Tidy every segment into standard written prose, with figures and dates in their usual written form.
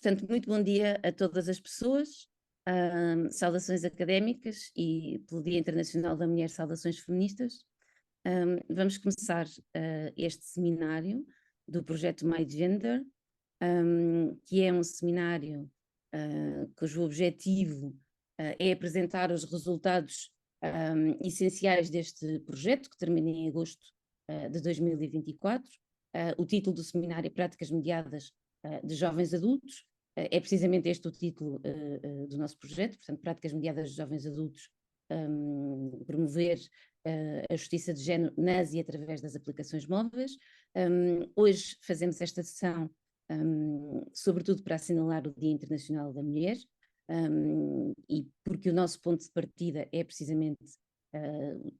Portanto, muito bom dia a todas as pessoas, saudações académicas e pelo Dia Internacional da Mulher, saudações feministas. Vamos começar este seminário do projeto My Gender, que é um seminário cujo objetivo é apresentar os resultados essenciais deste projeto, que termina em agosto de 2024. O título do seminário é Práticas Mediadas de Jovens Adultos. É precisamente este o título do nosso projeto, portanto, Práticas Mediadas de Jovens Adultos, promover a justiça de género nas e através das aplicações móveis. Hoje fazemos esta sessão sobretudo para assinalar o Dia Internacional da Mulher, e porque o nosso ponto de partida é precisamente,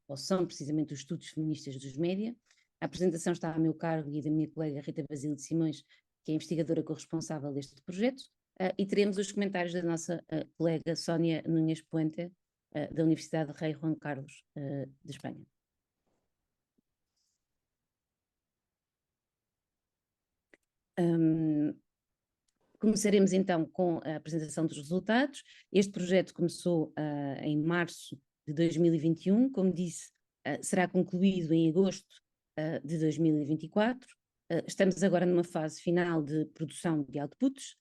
ou são precisamente os estudos feministas dos média. A apresentação está a meu cargo e da minha colega Rita Basílio de Simões, que é a investigadora corresponsável deste projeto, e teremos os comentários da nossa colega Sónia Núñez Puente, da Universidade Rei Juan Carlos, de Espanha. Começaremos então com a apresentação dos resultados. Este projeto começou em março de 2021, como disse, será concluído em agosto de 2024. Estamos agora numa fase final de produção de outputs.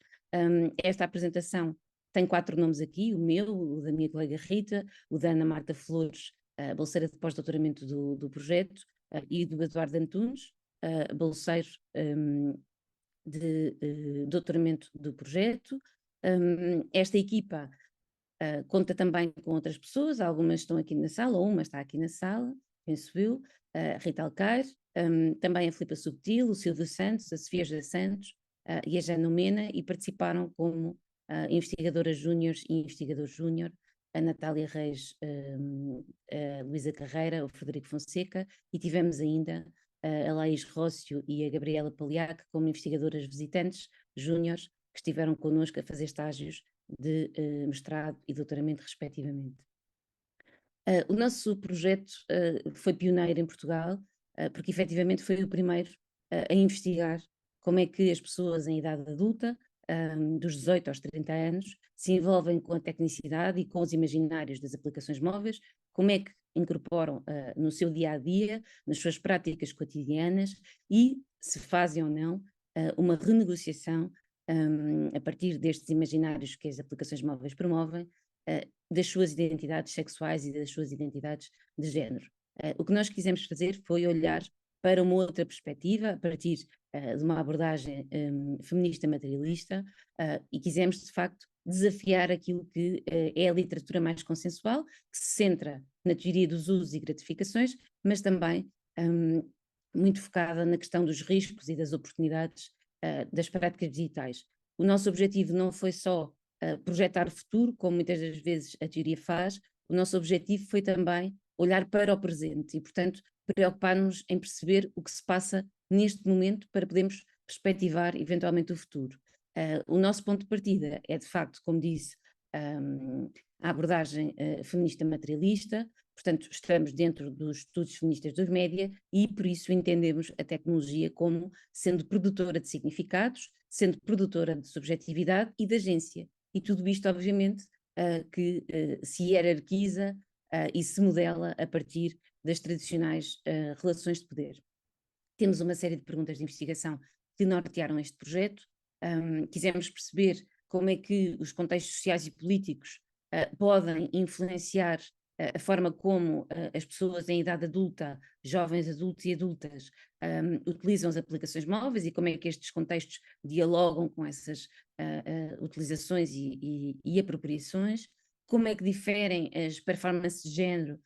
Esta apresentação tem 4 nomes aqui, o meu, o da minha colega Rita, o da Ana Marta Flores, bolseira de pós-doutoramento do projeto, e do Eduardo Antunes, bolseiro de doutoramento do projeto. Esta equipa conta também com outras pessoas, algumas estão aqui na sala, ou uma está aqui na sala, penso eu, a Rita Alcair, também a Filipa Subtil, o Silvio Santos, a Sofia José Santos e a Jana Mena, e participaram como investigadoras júniores e investigador júnior, a Natália Reis, a Luísa Carreira, o Frederico Fonseca, e tivemos ainda a Laís Rócio e a Gabriela Paliac como investigadoras visitantes júniores que estiveram connosco a fazer estágios de mestrado e doutoramento respectivamente. O nosso projeto foi pioneiro em Portugal, porque efetivamente foi o primeiro a investigar como é que as pessoas em idade adulta, dos 18 aos 30 anos, se envolvem com a tecnicidade e com os imaginários das aplicações móveis, como é que incorporam no seu dia-a-dia, nas suas práticas cotidianas, e se fazem ou não uma renegociação a partir destes imaginários que as aplicações móveis promovem, das suas identidades sexuais e das suas identidades de género. O que nós quisemos fazer foi olhar para uma outra perspectiva, a partir de uma abordagem feminista materialista, e quisemos, de facto, desafiar aquilo que é a literatura mais consensual, que se centra na teoria dos usos e gratificações, mas também muito focada na questão dos riscos e das oportunidades das práticas digitais. O nosso objetivo não foi só projetar o futuro, como muitas das vezes a teoria faz. O nosso objetivo foi também olhar para o presente e, portanto, preocupar-nos em perceber o que se passa neste momento para podermos perspectivar eventualmente o futuro. O nosso ponto de partida é, de facto, como disse, a abordagem feminista materialista, portanto, estamos dentro dos estudos feministas dos média e, por isso, entendemos a tecnologia como sendo produtora de significados, sendo produtora de subjetividade e de agência. E tudo isto, obviamente, que se hierarquiza e se modela a partir das tradicionais relações de poder. Temos uma série de perguntas de investigação que nortearam este projeto. Quisemos perceber como é que os contextos sociais e políticos podem influenciar a forma como as pessoas em idade adulta, jovens adultos e adultas, utilizam as aplicações móveis e como é que estes contextos dialogam com essas utilizações e apropriações, como é que diferem as performances de género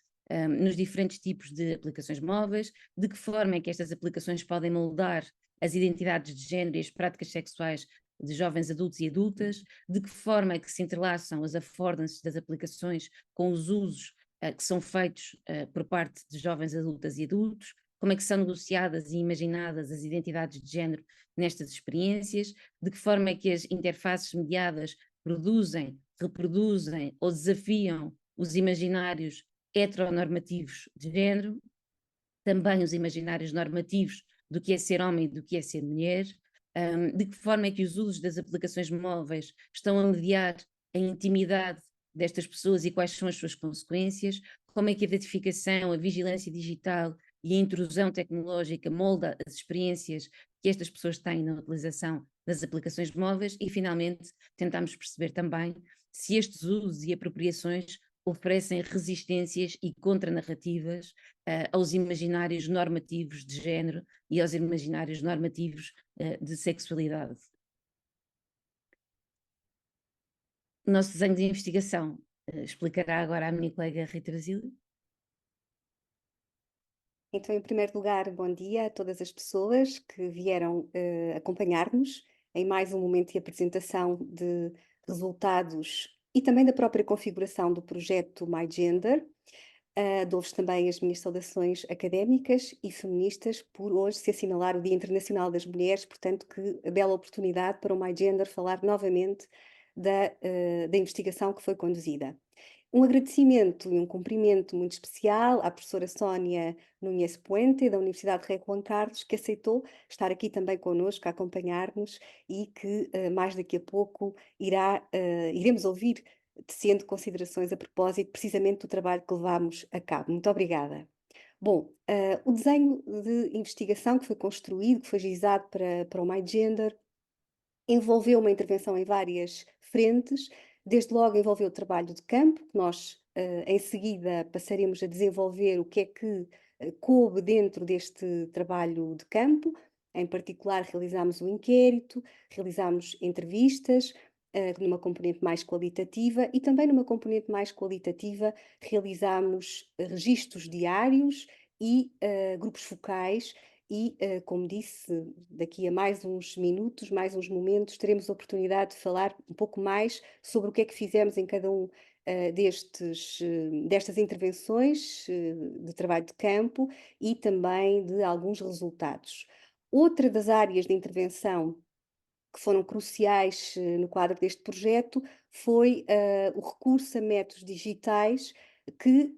nos diferentes tipos de aplicações móveis, de que forma é que estas aplicações podem moldar as identidades de género e as práticas sexuais de jovens adultos e adultas, de que forma é que se entrelaçam as affordances das aplicações com os usos que são feitos por parte de jovens adultas e adultos, como é que são negociadas e imaginadas as identidades de género nestas experiências, de que forma é que as interfaces mediadas produzem, reproduzem ou desafiam os imaginários heteronormativos de género, também os imaginários normativos do que é ser homem e do que é ser mulher, De que forma é que os usos das aplicações móveis estão a mediar a intimidade destas pessoas e quais são as suas consequências, como é que a identificação, a vigilância digital e a intrusão tecnológica molda as experiências que estas pessoas têm na utilização das aplicações móveis e, finalmente, tentamos perceber também se estes usos e apropriações oferecem resistências e contranarrativas aos imaginários normativos de género e aos imaginários normativos de sexualidade. O nosso desenho de investigação explicará agora a minha colega Rita Basílio. Então, em primeiro lugar, bom dia a todas as pessoas que vieram acompanhar-nos em mais um momento de apresentação de resultados e também da própria configuração do projeto MyGender. Dou-vos também as minhas saudações académicas e feministas por hoje se assinalar o Dia Internacional das Mulheres, portanto, que bela oportunidade para o MyGender falar novamente da investigação que foi conduzida. Um agradecimento e um cumprimento muito especial à professora Sónia Núñez Puente, da Universidade Rei Juan Carlos, que aceitou estar aqui também connosco, a acompanhar-nos e que mais daqui a pouco iremos ouvir, tecendo considerações a propósito precisamente do trabalho que levámos a cabo. Muito obrigada. Bom, o desenho de investigação que foi construído, que foi gizado para o MyGender, envolveu uma intervenção em várias frentes. Desde logo envolveu o trabalho de campo, que nós em seguida passaremos a desenvolver o que é que coube dentro deste trabalho de campo. Em particular, realizámos um inquérito, realizámos entrevistas, numa componente mais qualitativa, e também numa componente mais qualitativa realizámos registros diários e grupos focais e, como disse, daqui a mais uns minutos, mais uns momentos, teremos a oportunidade de falar um pouco mais sobre o que é que fizemos em cada um destas intervenções de trabalho de campo e também de alguns resultados. Outra das áreas de intervenção que foram cruciais no quadro deste projeto foi o recurso a métodos digitais que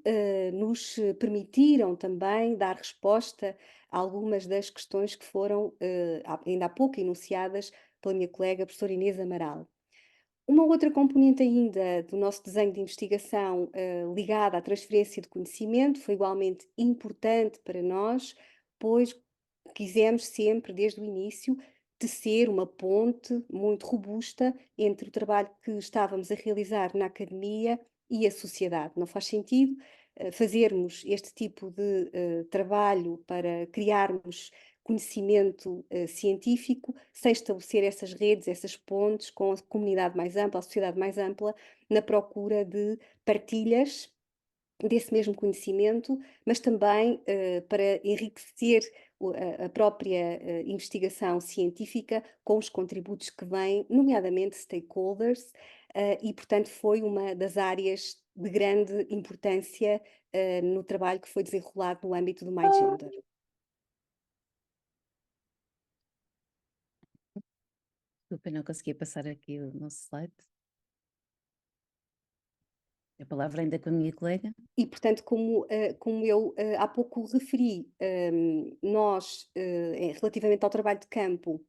nos permitiram também dar resposta a algumas das questões que foram ainda há pouco enunciadas pela minha colega, a professora Inês Amaral. Uma outra componente ainda do nosso desenho de investigação ligada à transferência de conhecimento foi igualmente importante para nós, pois quisemos sempre, desde o início, tecer uma ponte muito robusta entre o trabalho que estávamos a realizar na academia e a sociedade. Não faz sentido fazermos este tipo de trabalho para criarmos conhecimento científico sem estabelecer essas redes, essas pontes com a comunidade mais ampla, a sociedade mais ampla, na procura de partilhas desse mesmo conhecimento, mas também para enriquecer a própria investigação científica com os contributos que vêm, nomeadamente stakeholders, e portanto foi uma das áreas de grande importância no trabalho que foi desenrolado no âmbito do MyGender. Desculpa, não conseguia passar aqui o nosso slide. A palavra ainda com a minha colega. E, portanto, como eu há pouco referi, nós, relativamente ao trabalho de campo,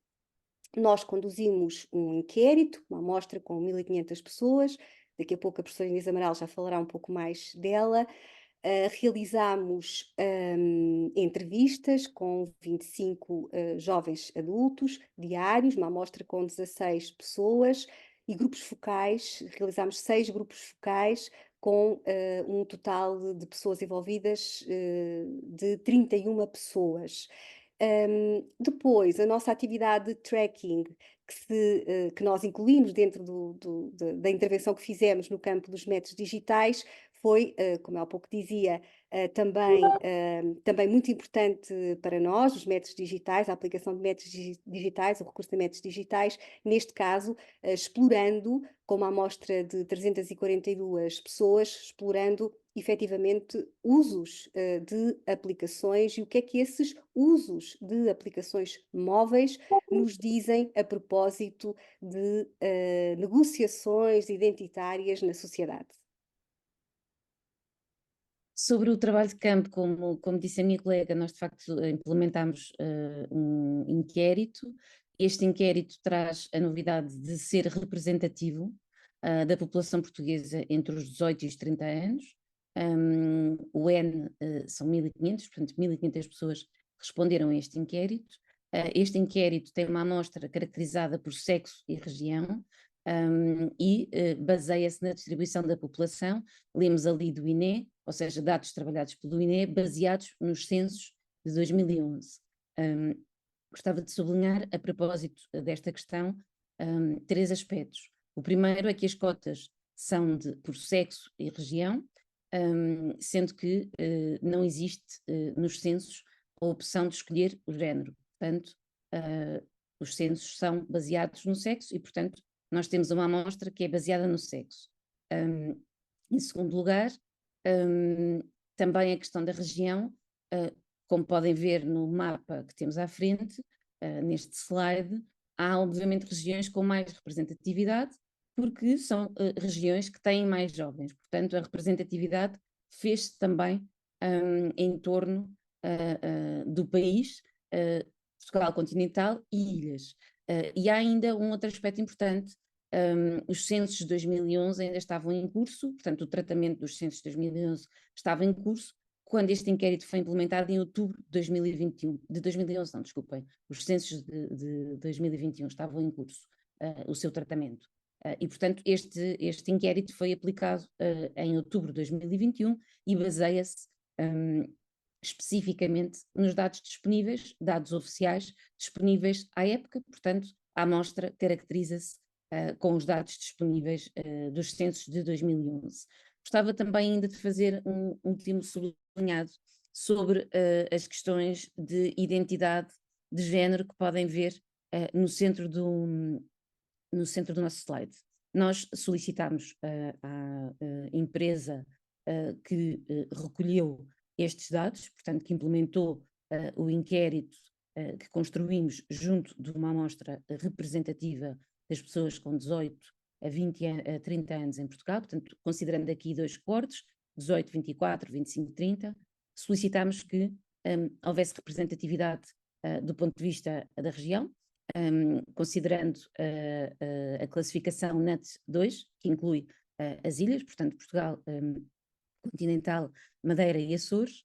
nós conduzimos um inquérito, uma amostra com 1.500 pessoas, daqui a pouco a professora Inês Amaral já falará um pouco mais dela. Realizámos entrevistas com 25 jovens adultos diários, uma amostra com 16 pessoas e grupos focais, realizámos 6 grupos focais com um total de pessoas envolvidas de 31 pessoas. Depois, a nossa atividade de tracking, que nós incluímos dentro da intervenção que fizemos no campo dos métodos digitais, foi, como eu há pouco dizia, também muito importante para nós, os métodos digitais, a aplicação de métodos digitais, o recurso de métodos digitais, neste caso, explorando, com uma amostra de 342 pessoas, explorando efetivamente usos de aplicações e o que é que esses usos de aplicações móveis nos dizem a propósito de negociações identitárias na sociedade. Sobre o trabalho de campo, como disse a minha colega, nós de facto implementámos um inquérito Este inquérito traz a novidade de ser representativo da população portuguesa entre os 18 e os 30 anos. O N são 1.500, portanto 1.500 pessoas responderam a este inquérito. Este inquérito tem uma amostra caracterizada por sexo e região e baseia-se na distribuição da população. Lemos ali do INE, ou seja, dados trabalhados pelo INE, baseados nos censos de 2011. Gostava de sublinhar, a propósito desta questão, 3 aspectos. O primeiro é que as cotas são por sexo e região, sendo que não existe nos censos a opção de escolher o género. Portanto, os censos são baseados no sexo e, portanto, nós temos uma amostra que é baseada no sexo. Em segundo lugar, também a questão da região, como podem ver no mapa que temos à frente, neste slide, há obviamente regiões com mais representatividade, porque são regiões que têm mais jovens. Portanto, a representatividade fez-se também em torno do país, Portugal continental e ilhas. E há ainda um outro aspecto importante. Os censos de 2011 ainda estavam em curso, portanto o tratamento dos censos de 2011 estava em curso, quando este inquérito foi implementado em outubro de 2021, de 2011 não, desculpem, os censos de 2021 estavam em curso, o seu tratamento. E portanto este inquérito foi aplicado em outubro de 2021 e baseia-se especificamente nos dados disponíveis, dados oficiais disponíveis à época, portanto a amostra caracteriza-se com os dados disponíveis dos censos de 2011. Gostava também ainda de fazer um último sublinhado sobre as questões de identidade de género que podem ver no centro do nosso slide. Nós solicitamos à empresa que recolheu estes dados, portanto que implementou o inquérito que construímos junto de uma amostra representativa das pessoas com 18 a 20 a 30 anos em Portugal, portanto, considerando aqui 2 cohortes, 18, 24, 25, 30, solicitámos que houvesse representatividade do ponto de vista da região, considerando a classificação NUTS-2, que inclui as ilhas, portanto, Portugal continental, Madeira e Açores,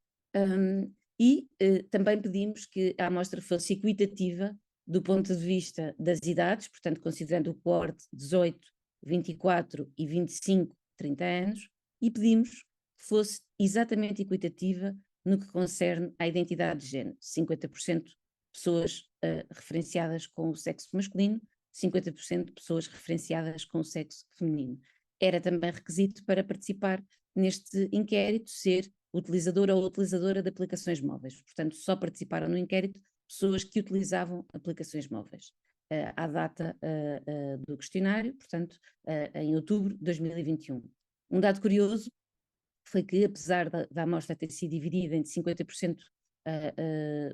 e também pedimos que a amostra fosse equitativa do ponto de vista das idades, portanto, considerando o cohorte 18, 24 e 25, 30 anos, e pedimos que fosse exatamente equitativa no que concerne à identidade de género, 50% pessoas referenciadas com o sexo masculino, 50% pessoas referenciadas com o sexo feminino. Era também requisito para participar neste inquérito ser utilizador ou utilizadora de aplicações móveis. Portanto, só participaram no inquérito pessoas que utilizavam aplicações móveis. À data do questionário, portanto, em outubro de 2021. Um dado curioso foi que, apesar da amostra ter sido dividida entre 50%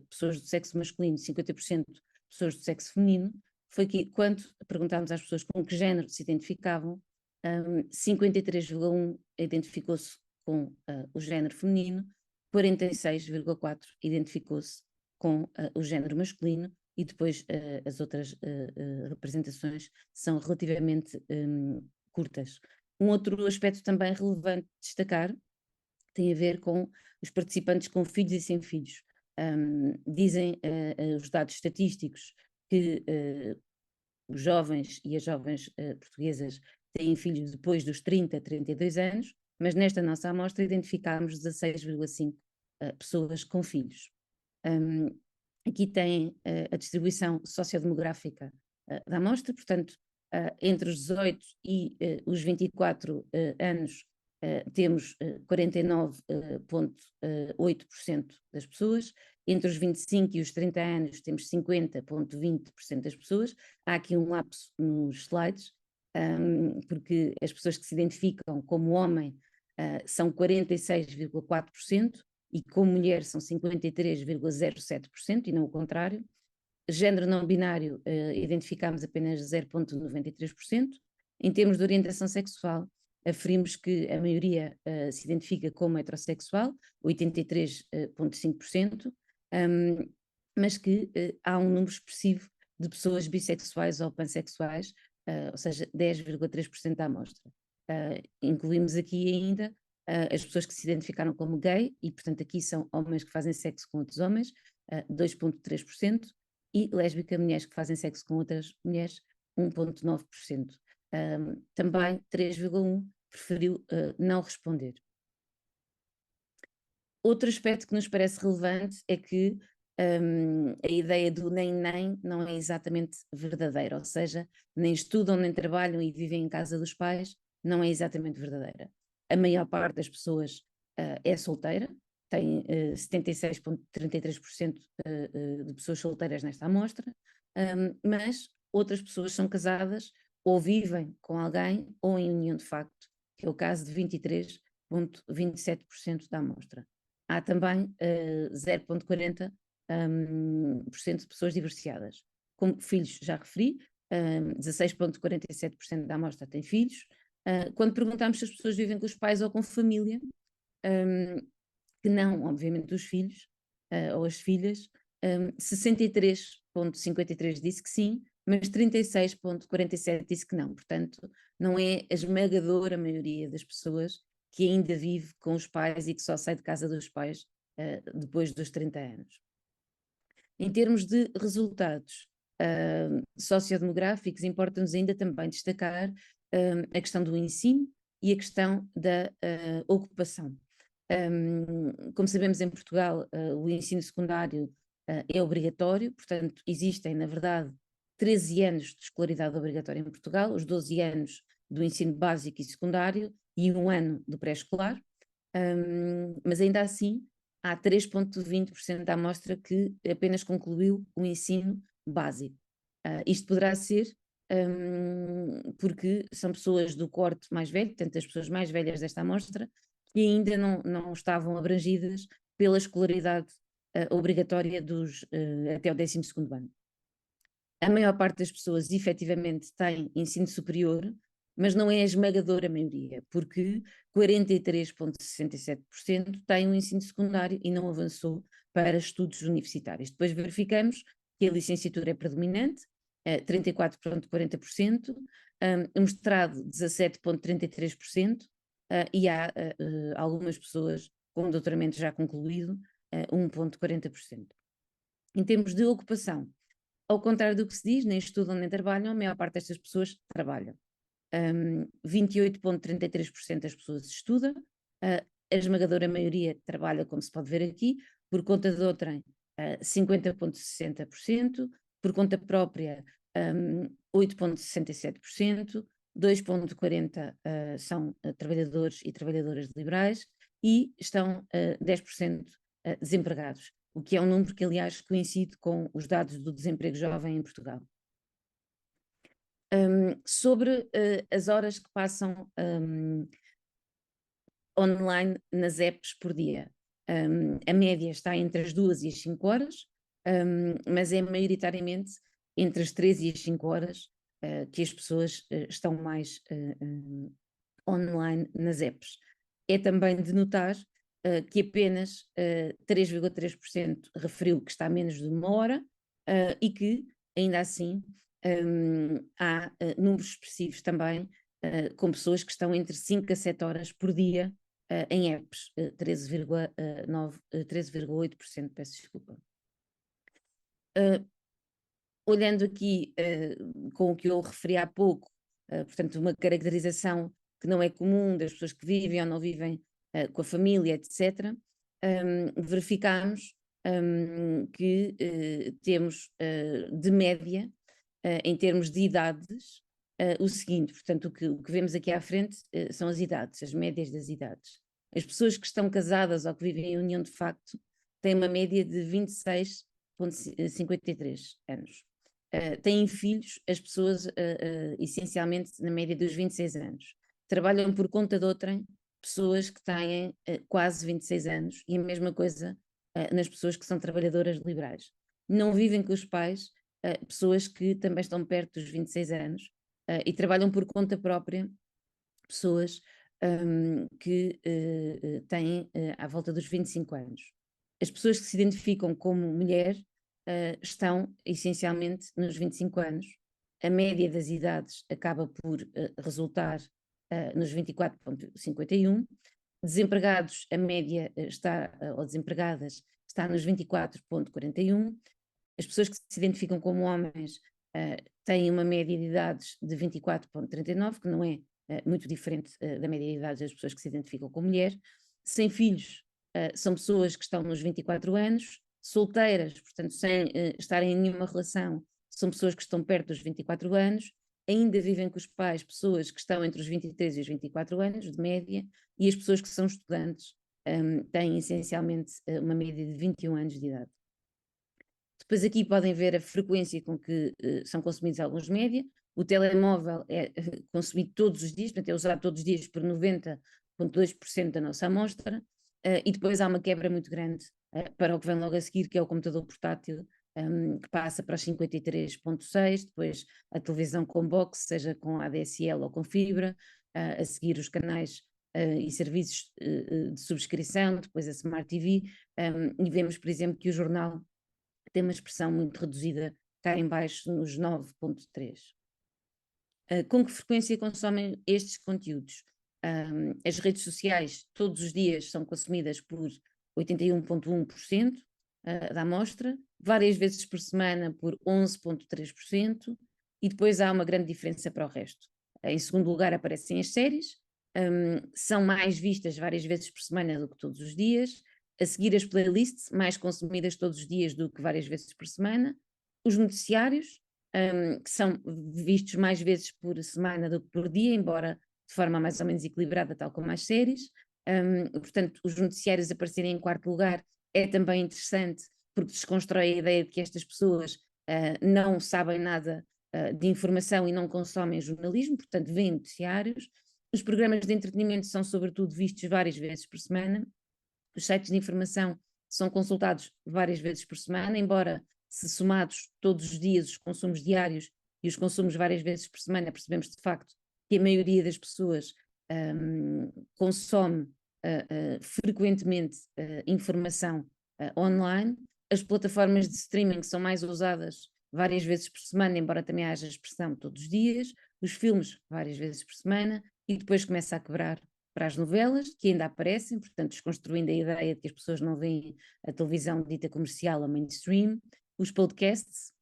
pessoas do sexo masculino e 50% pessoas do sexo feminino, foi que, quando perguntámos às pessoas com que género se identificavam, 53,1% identificou-se com o género feminino, 46,4% identificou-se com o género masculino, e depois as outras representações são relativamente curtas. Um outro aspecto também relevante de destacar tem a ver com os participantes com filhos e sem filhos. Dizem os dados estatísticos que os jovens e as jovens portuguesas têm filhos depois dos 30 a 32 anos, mas nesta nossa amostra identificámos 16,5 pessoas com filhos. Aqui tem a distribuição sociodemográfica da amostra, portanto, entre os 18 e os 24 anos temos 49,8% das pessoas, entre os 25 e os 30 anos temos 50,20% das pessoas. Há aqui um lapso nos slides, porque as pessoas que se identificam como homem são 46,4%, e como mulher são 53,07%, e não o contrário. Género não binário, identificámos apenas 0,93%. Em termos de orientação sexual, aferimos que a maioria se identifica como heterossexual, 83,5%, mas que há um número expressivo de pessoas bissexuais ou pansexuais, ou seja, 10,3% da amostra. Incluímos aqui ainda as pessoas que se identificaram como gay, e portanto aqui são homens que fazem sexo com outros homens, 2,3%, e lésbica, mulheres que fazem sexo com outras mulheres, 1,9%. Também 3,1% preferiu não responder. Outro aspecto que nos parece relevante é que a ideia do nem não é exatamente verdadeira, ou seja, nem estudam, nem trabalham e vivem em casa dos pais, não é exatamente verdadeira. A maior parte das pessoas é solteira, tem 76,33% de pessoas solteiras nesta amostra, mas outras pessoas são casadas ou vivem com alguém ou em união de facto, que é o caso de 23,27% da amostra. Há também 0,40% de pessoas divorciadas. Como filhos, já referi, 16,47% da amostra tem filhos. Quando perguntamos se as pessoas vivem com os pais ou com família, que não, obviamente, dos filhos ou as filhas, 63,53% disse que sim, mas 36,47% disse que não. Portanto, não é a esmagadora maioria das pessoas que ainda vive com os pais e que só sai de casa dos pais depois dos 30 anos. Em termos de resultados sociodemográficos, importa-nos ainda também destacar a questão do ensino e a questão da ocupação. Como sabemos, em Portugal, o ensino secundário é obrigatório, portanto, existem, na verdade, 13 anos de escolaridade obrigatória em Portugal, os 12 anos do ensino básico e secundário e 1 ano do pré-escolar, mas ainda assim há 3,20% da amostra que apenas concluiu o ensino básico. Isto poderá ser porque são pessoas do corte mais velho, portanto as pessoas mais velhas desta amostra, que ainda não estavam abrangidas pela escolaridade obrigatória até o 12º ano. A maior parte das pessoas efetivamente tem ensino superior, mas não é a esmagadora maioria, porque 43,67% tem um ensino secundário e não avançou para estudos universitários. Depois verificamos que a licenciatura é predominante, 34,40%, o mestrado 17,33%, e há algumas pessoas com doutoramento já concluído, 1,40%. Em termos de ocupação, ao contrário do que se diz, nem estudam nem trabalham, a maior parte destas pessoas trabalham. 28,33% das pessoas estuda, a esmagadora maioria trabalha, como se pode ver aqui, por conta de outrem, 50,60%, por conta própria, 8,67%, 2,40% são trabalhadores e trabalhadoras liberais e estão 10% desempregados, o que é um número que, aliás, coincide com os dados do desemprego jovem em Portugal. Sobre as horas que passam online nas apps por dia. A média está entre as 2 e as 5 horas, mas é maioritariamente entre as 3 e as 5 horas que as pessoas estão mais online nas apps. É também de notar que apenas 3,3% referiu que está menos de 1 hora e que, ainda assim, há números expressivos também com pessoas que estão entre 5 a 7 horas por dia em apps, 13,8%, peço desculpa. Olhando aqui com o que eu referi há pouco, portanto, uma caracterização que não é comum das pessoas que vivem ou não vivem com a família, etc., verificamos que temos de média, em termos de idades, o seguinte, portanto, o que vemos aqui à frente são as idades, as médias das idades. As pessoas que estão casadas ou que vivem em união de facto têm uma média de 26,53 anos. Têm filhos, as pessoas essencialmente na média dos 26 anos. Trabalham por conta de outrem, pessoas que têm quase 26 anos, e a mesma coisa nas pessoas que são trabalhadoras liberais. Não vivem com os pais, pessoas que também estão perto dos 26 anos e trabalham por conta própria, pessoas que têm à volta dos 25 anos. As pessoas que se identificam como mulher estão essencialmente nos 25 anos. A média das idades acaba por resultar nos 24,51. Desempregados, a média ou desempregadas, está nos 24,41. As pessoas que se identificam como homens têm uma média de idades de 24,39, que não é muito diferente da média de idades das pessoas que se identificam como mulher. Sem filhos, são pessoas que estão nos 24 anos. Solteiras, portanto, sem estarem em nenhuma relação, são pessoas que estão perto dos 24 anos. Ainda vivem com os pais pessoas que estão entre os 23 e os 24 anos, de média, e as pessoas que são estudantes têm essencialmente uma média de 21 anos de idade. Depois aqui podem ver a frequência com que são consumidos alguns média. O telemóvel é consumido todos os dias, portanto é usado todos os dias por 90,2% da nossa amostra, e depois há uma quebra muito grande para o que vem logo a seguir, que é o computador portátil, que passa para os 53,6%, depois a televisão com box, seja com ADSL ou com fibra, a seguir os canais e serviços de subscrição, depois a Smart TV, e vemos, por exemplo, que o jornal tem uma expressão muito reduzida, cá em baixo nos 9,3%. Com que frequência consomem estes conteúdos? As redes sociais todos os dias são consumidas por 81,1% da amostra, várias vezes por semana por 11,3%, e depois há uma grande diferença para o resto. Em segundo lugar aparecem as séries, são mais vistas várias vezes por semana do que todos os dias. A seguir as playlists, mais consumidas todos os dias do que várias vezes por semana. Os noticiários, que são vistos mais vezes por semana do que por dia, embora de forma mais ou menos equilibrada, tal como as séries. Portanto, os noticiários aparecerem em quarto lugar é também interessante, porque desconstrói a ideia de que estas pessoas não sabem nada de informação e não consomem jornalismo, portanto, veem noticiários. Os programas de entretenimento são, sobretudo, vistos várias vezes por semana. Os sites de informação são consultados várias vezes por semana, embora se somados todos os dias os consumos diários e os consumos várias vezes por semana, percebemos de facto que a maioria das pessoas consome frequentemente informação online. As plataformas de streaming são mais usadas várias vezes por semana, embora também haja expressão todos os dias. Os filmes várias vezes por semana, e depois começa a quebrar para as novelas, que ainda aparecem, portanto desconstruindo a ideia de que as pessoas não veem a televisão dita comercial ou mainstream. Os podcasts,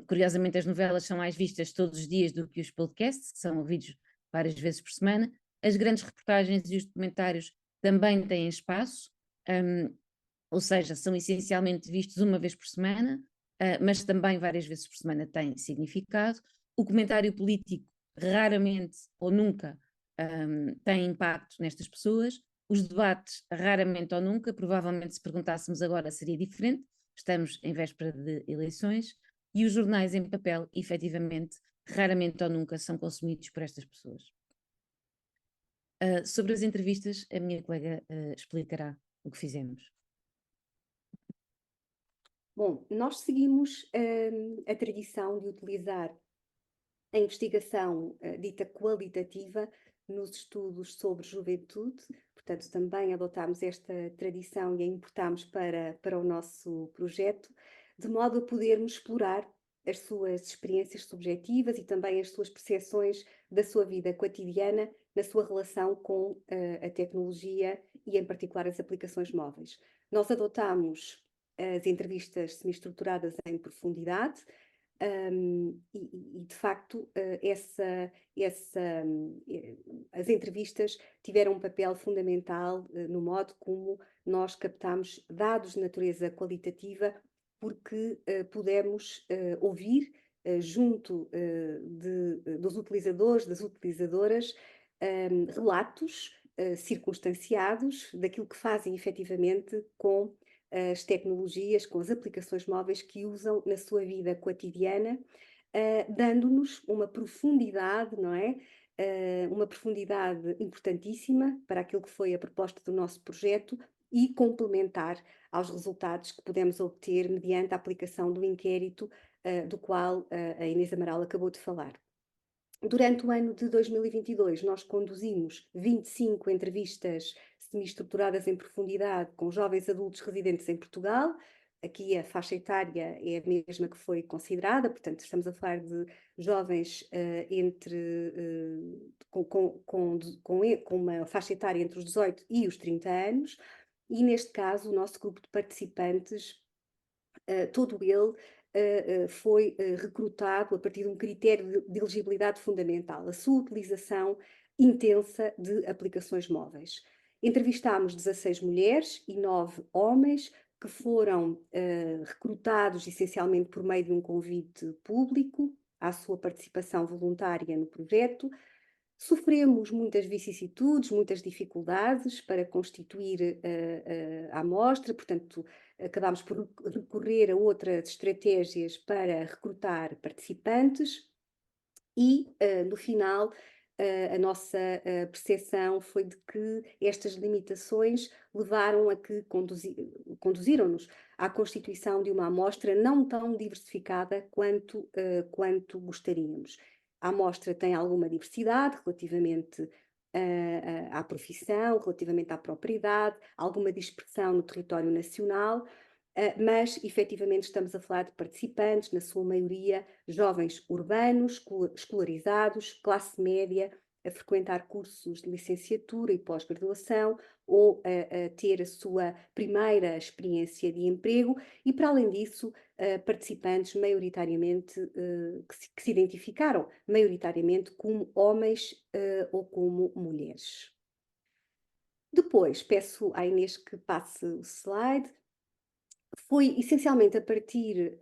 curiosamente as novelas são mais vistas todos os dias do que os podcasts, que são ouvidos várias vezes por semana. As grandes reportagens e os documentários também têm espaço, ou seja, são essencialmente vistos uma vez por semana, mas também várias vezes por semana têm significado. O comentário político raramente ou nunca tem impacto nestas pessoas. Os debates raramente ou nunca, provavelmente se perguntássemos agora seria diferente, estamos em véspera de eleições, e os jornais em papel, efetivamente, raramente ou nunca são consumidos por estas pessoas. Sobre as entrevistas, a minha colega explicará o que fizemos. Bom, nós seguimos a tradição de utilizar a investigação dita qualitativa nos estudos sobre juventude, portanto também adotámos esta tradição e a importámos para o nosso projeto, de modo a podermos explorar as suas experiências subjetivas e também as suas percepções da sua vida cotidiana na sua relação com a tecnologia e em particular as aplicações móveis. Nós adotámos as entrevistas semi-estruturadas em profundidade, e de facto as entrevistas tiveram um papel fundamental no modo como nós captamos dados de natureza qualitativa, porque pudemos ouvir junto dos utilizadores, das utilizadoras, relatos circunstanciados daquilo que fazem efetivamente com as tecnologias, com as aplicações móveis que usam na sua vida cotidiana, dando-nos uma profundidade, não é? Uma profundidade importantíssima para aquilo que foi a proposta do nosso projeto e complementar aos resultados que pudemos obter mediante a aplicação do inquérito do qual a Inês Amaral acabou de falar. Durante o ano de 2022, nós conduzimos 25 entrevistas semi-estruturadas em profundidade com jovens adultos residentes em Portugal, aqui a faixa etária é a mesma que foi considerada, portanto, estamos a falar de jovens com uma faixa etária entre os 18 e os 30 anos, e neste caso o nosso grupo de participantes, todo ele foi recrutado a partir de um critério de elegibilidade fundamental, a sua utilização intensa de aplicações móveis. Entrevistámos 16 mulheres e 9 homens que foram recrutados essencialmente por meio de um convite público à sua participação voluntária no projeto. Sofremos muitas vicissitudes, muitas dificuldades para constituir a amostra, portanto, acabámos por recorrer a outras estratégias para recrutar participantes e, no final, a nossa percepção foi de que estas limitações levaram a que conduziram-nos à constituição de uma amostra não tão diversificada quanto gostaríamos. A amostra tem alguma diversidade relativamente à profissão, relativamente à propriedade, alguma dispersão no território nacional, mas efetivamente estamos a falar de participantes, na sua maioria jovens urbanos, escolarizados, classe média, a frequentar cursos de licenciatura e pós-graduação ou a ter a sua primeira experiência de emprego e, para além disso, participantes maioritariamente que se identificaram maioritariamente como homens ou como mulheres. Depois, peço à Inês que passe o slide. Foi essencialmente a partir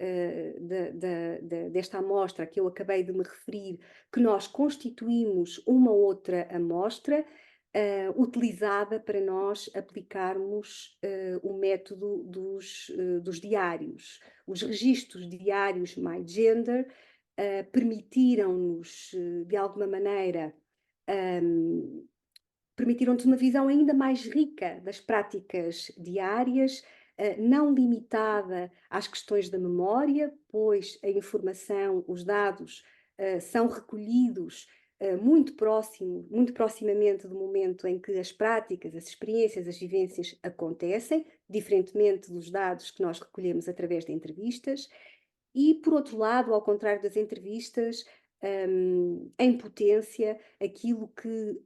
desta amostra que eu acabei de me referir que nós constituímos uma outra amostra utilizada para nós aplicarmos o método dos diários. Os registros diários MyGender permitiram-nos, de alguma maneira, permitiram-nos uma visão ainda mais rica das práticas diárias, não limitada às questões da memória, pois a informação, os dados são recolhidos muito proximamente do momento em que as práticas, as experiências, as vivências acontecem, diferentemente dos dados que nós recolhemos através de entrevistas. E, por outro lado, ao contrário das entrevistas, em potência, aquilo que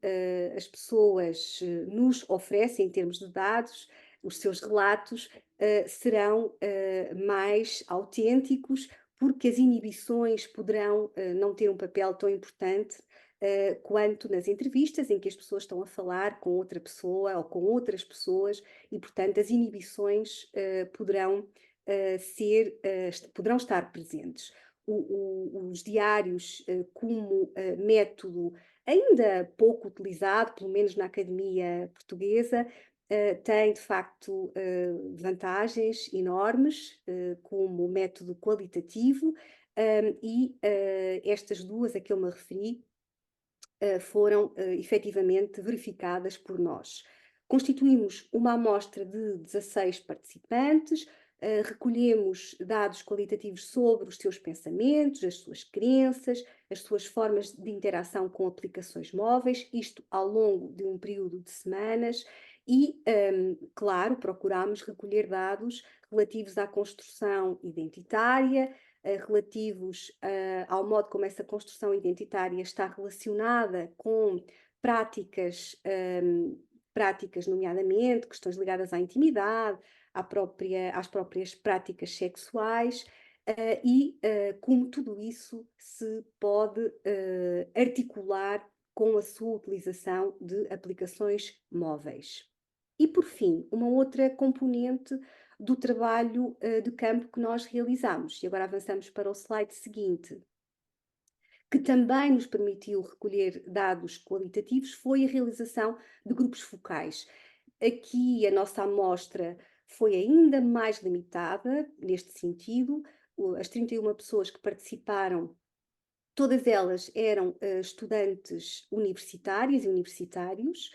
as pessoas nos oferecem em termos de dados, os seus relatos serão mais autênticos, porque as inibições poderão não ter um papel tão importante quanto nas entrevistas, em que as pessoas estão a falar com outra pessoa ou com outras pessoas, e, portanto, as inibições poderão estar presentes. Os diários como método ainda pouco utilizado, pelo menos na academia portuguesa, tem de facto vantagens enormes como método qualitativo e estas duas a que eu me referi foram efetivamente verificadas por nós. Constituímos uma amostra de 16 participantes, recolhemos dados qualitativos sobre os seus pensamentos, as suas crenças, as suas formas de interação com aplicações móveis, isto ao longo de um período de semanas, e, claro, procurámos recolher dados relativos à construção identitária, relativos ao modo como essa construção identitária está relacionada com práticas, nomeadamente questões ligadas à intimidade, às próprias práticas sexuais, e como tudo isso se pode articular com a sua utilização de aplicações móveis. E, por fim, uma outra componente do trabalho de campo que nós realizamos. E agora avançamos para o slide seguinte, que também nos permitiu recolher dados qualitativos, foi a realização de grupos focais. Aqui a nossa amostra foi ainda mais limitada, neste sentido, as 31 pessoas que participaram, todas elas eram estudantes universitárias e universitários.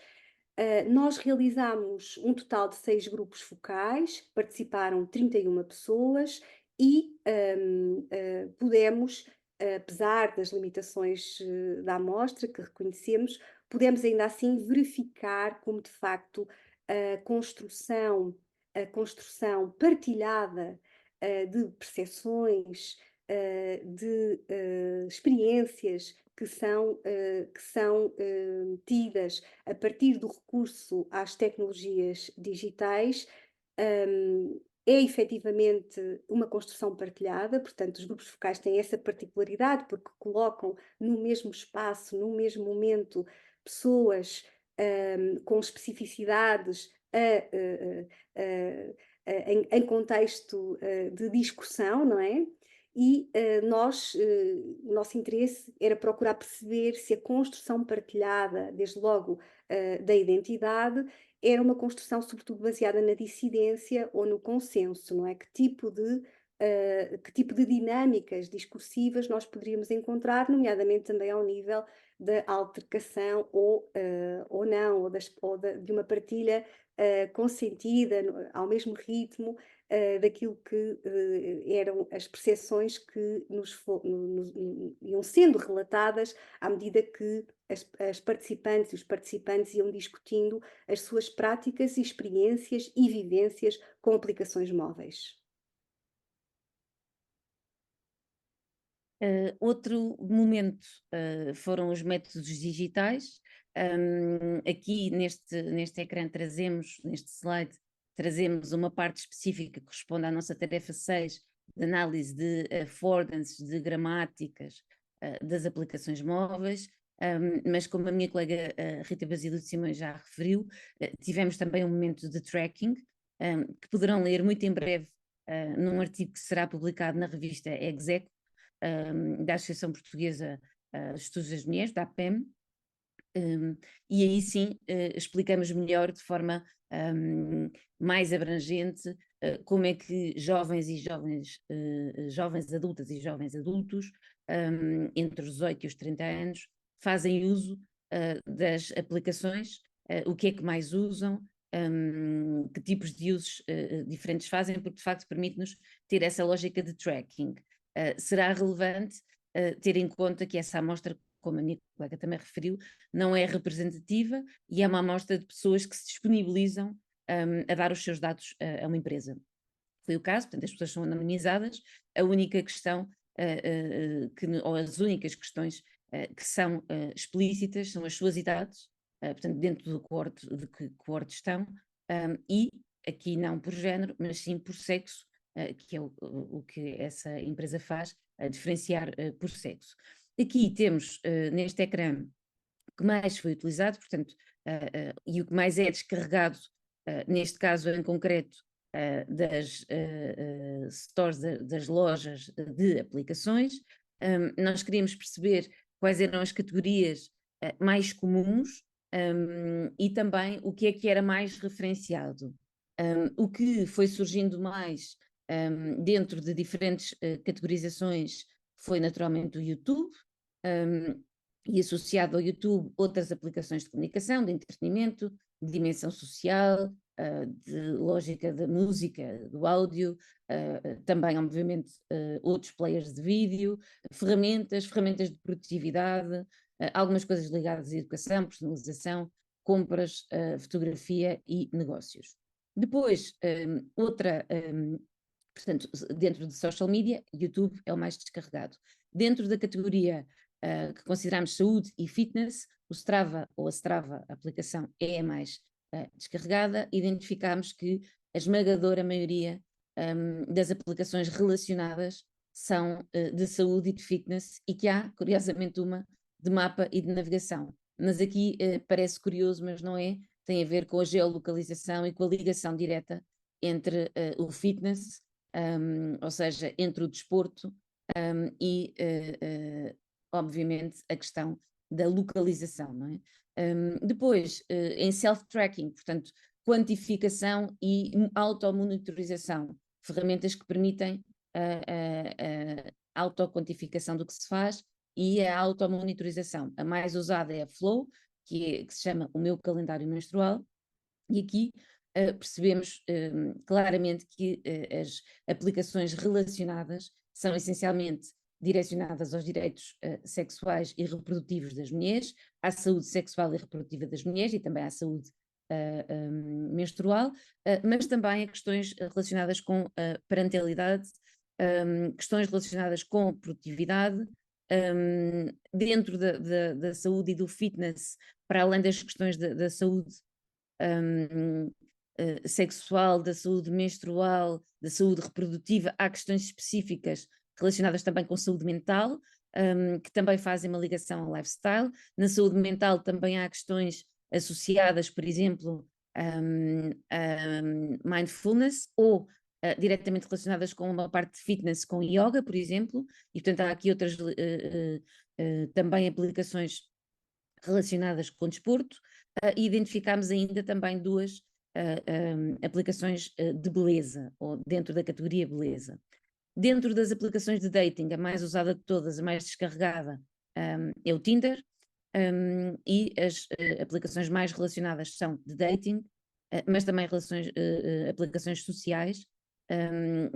Nós realizámos um total de 6 grupos focais, participaram 31 pessoas e pudemos, apesar das limitações da amostra que reconhecemos, pudemos ainda assim verificar como de facto a construção partilhada de percepções, de experiências que são tidas a partir do recurso às tecnologias digitais, é efetivamente uma construção partilhada, portanto, os grupos focais têm essa particularidade porque colocam no mesmo espaço, no mesmo momento, pessoas com especificidades em contexto de discussão, não é? E o nosso interesse era procurar perceber se a construção partilhada, desde logo da identidade, era uma construção sobretudo baseada na dissidência ou no consenso, não é? Que tipo de dinâmicas discursivas nós poderíamos encontrar, nomeadamente também ao nível da altercação ou não, de uma partilha consentida, ao mesmo ritmo daquilo que eram as percepções que iam sendo relatadas à medida que as participantes e os participantes iam discutindo as suas práticas, experiências e vivências com aplicações móveis. Outro momento foram os métodos digitais. Aqui neste ecrã neste slide, trazemos uma parte específica que corresponde à nossa tarefa 6 de análise de affordances, de gramáticas das aplicações móveis. Mas como a minha colega Rita Basílio de Simões já referiu, tivemos também um momento de tracking, que poderão ler muito em breve num artigo que será publicado na revista Execo, da Associação Portuguesa de Estudos das Mulheres, da APEM, e aí sim explicamos melhor, de forma mais abrangente, como é que jovens adultas e jovens adultos, entre os 18 e os 30 anos, fazem uso das aplicações, o que é que mais usam, que tipos de usos diferentes fazem, porque de facto permite-nos ter essa lógica de tracking. Será relevante ter em conta que essa amostra, como a minha colega também referiu, não é representativa e é uma amostra de pessoas que se disponibilizam a dar os seus dados a uma empresa. Foi o caso, portanto, as pessoas são anonimizadas, a única questão, ou as únicas questões que são explícitas são as suas idades, portanto, dentro do coorte, de que coorte estão, e aqui não por género, mas sim por sexo, que é o que essa empresa faz, a diferenciar por sexo. Aqui temos, neste ecrã, o que mais foi utilizado, portanto, e o que mais é descarregado, neste caso em concreto, das stores, das lojas de aplicações. Nós queríamos perceber quais eram as categorias mais comuns e também o que é que era mais referenciado. O que foi surgindo mais dentro de diferentes categorizações foi naturalmente o YouTube, e associado ao YouTube outras aplicações de comunicação, de entretenimento, de dimensão social, de lógica da música, do áudio, também obviamente outros players de vídeo, ferramentas de produtividade, algumas coisas ligadas à educação, personalização, compras, fotografia e negócios. Depois, portanto, dentro de social media, YouTube é o mais descarregado. Dentro da categoria que consideramos saúde e fitness, o Strava ou a Strava, a aplicação, é a mais descarregada. Identificámos que a esmagadora maioria das aplicações relacionadas são de saúde e de fitness, e que há, curiosamente, uma de mapa e de navegação. Mas aqui parece curioso, mas não é, tem a ver com a geolocalização e com a ligação direta entre o fitness, ou seja, entre o desporto e, obviamente, a questão da localização, não é? Depois, em self-tracking, portanto, quantificação e automonitorização, ferramentas que permitem a autoquantificação do que se faz e a automonitorização. A mais usada é a Flow, que se chama o meu calendário menstrual, e aqui percebemos claramente que as aplicações relacionadas são essencialmente direcionadas aos direitos sexuais e reprodutivos das mulheres, à saúde sexual e reprodutiva das mulheres e também à saúde menstrual, mas também a questões relacionadas com a parentalidade, questões relacionadas com produtividade, dentro da saúde e do fitness, para além das questões da saúde sexual, da saúde menstrual, da saúde reprodutiva, há questões específicas relacionadas também com saúde mental, que também fazem uma ligação ao lifestyle. Na saúde mental também há questões associadas, por exemplo, mindfulness ou diretamente relacionadas com uma parte de fitness, com yoga, por exemplo, e portanto há aqui outras também aplicações relacionadas com desporto, e identificámos ainda também duas aplicaçõões de beleza, ou dentro da categoria beleza. Dentro das aplicações de dating, a mais usada de todas, a mais descarregada, é o Tinder, e as aplicações mais relacionadas são de dating, mas também aplicações sociais,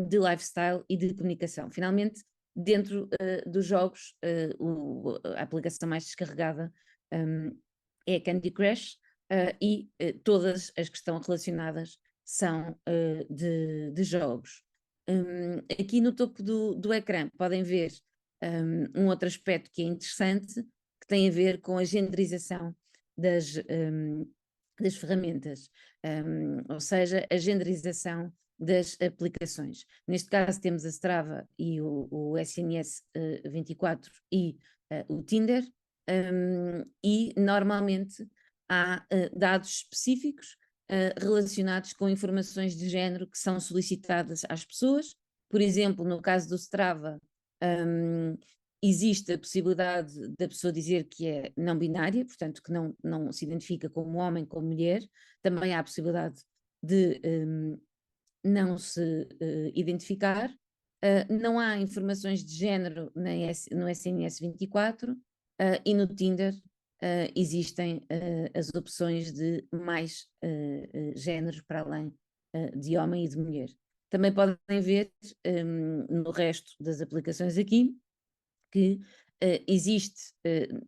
de lifestyle e de comunicação. Finalmente, dentro dos jogos, a aplicação mais descarregada é a Candy Crush, e todas as que estão relacionadas são de jogos. Aqui no topo do ecrã podem ver um outro aspecto que é interessante, que tem a ver com a genderização das ferramentas, ou seja, a genderização das aplicações. Neste caso temos a Strava e o SNS 24 e o Tinder, e normalmente há dados específicos relacionados com informações de género que são solicitadas às pessoas. Por exemplo, no caso do Strava, existe a possibilidade da pessoa dizer que é não binária, portanto que não se identifica como homem, como mulher. Também há a possibilidade de não se identificar. Não há informações de género no SNS 24, e no Tinder existem as opções de mais géneros para além de homem e de mulher. Também podem ver no resto das aplicações aqui que existe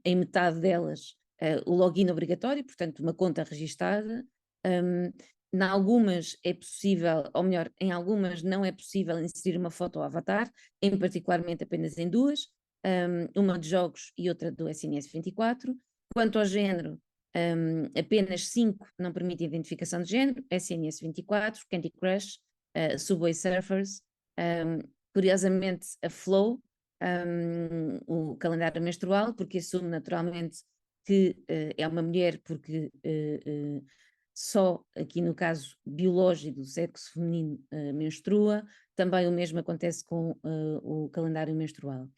em metade delas o login obrigatório, portanto uma conta registada. Em algumas é possível, ou melhor, em algumas não é possível inserir uma foto ou avatar, em particularmente apenas em duas, uma de jogos e outra do SNS 24. Quanto ao género, apenas 5 não permitem identificação de género: SNS 24, Candy Crush, Subway Surfers, curiosamente a Flow, o calendário menstrual, porque assume naturalmente que é uma mulher, porque só aqui no caso biológico do sexo feminino menstrua. Também o mesmo acontece com o calendário menstrual.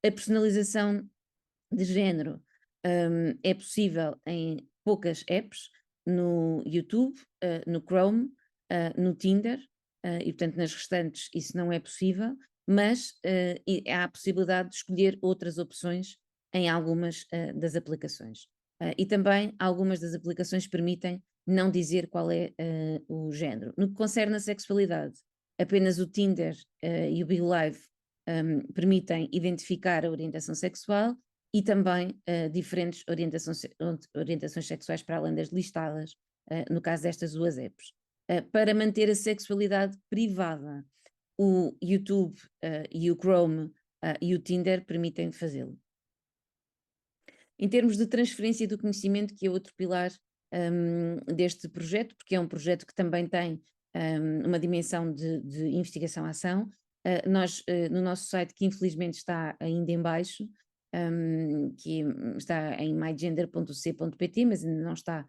A personalização de género é possível em poucas apps, no YouTube, no Chrome, no Tinder, e portanto nas restantes isso não é possível, mas há a possibilidade de escolher outras opções em algumas das aplicações. E também algumas das aplicações permitem não dizer qual é o género. No que concerne a sexualidade, apenas o Tinder e o BeLive permitem identificar a orientação sexual, e também diferentes orientações sexuais para além das listadas, no caso destas duas apps. Para manter a sexualidade privada, o YouTube e o Chrome e o Tinder permitem fazê-lo. Em termos de transferência do conhecimento, que é outro pilar deste projeto, porque é um projeto que também tem uma dimensão de investigação-ação, nós, no nosso site, que infelizmente está ainda em baixo, que está em mygender.c.pt, mas ainda não está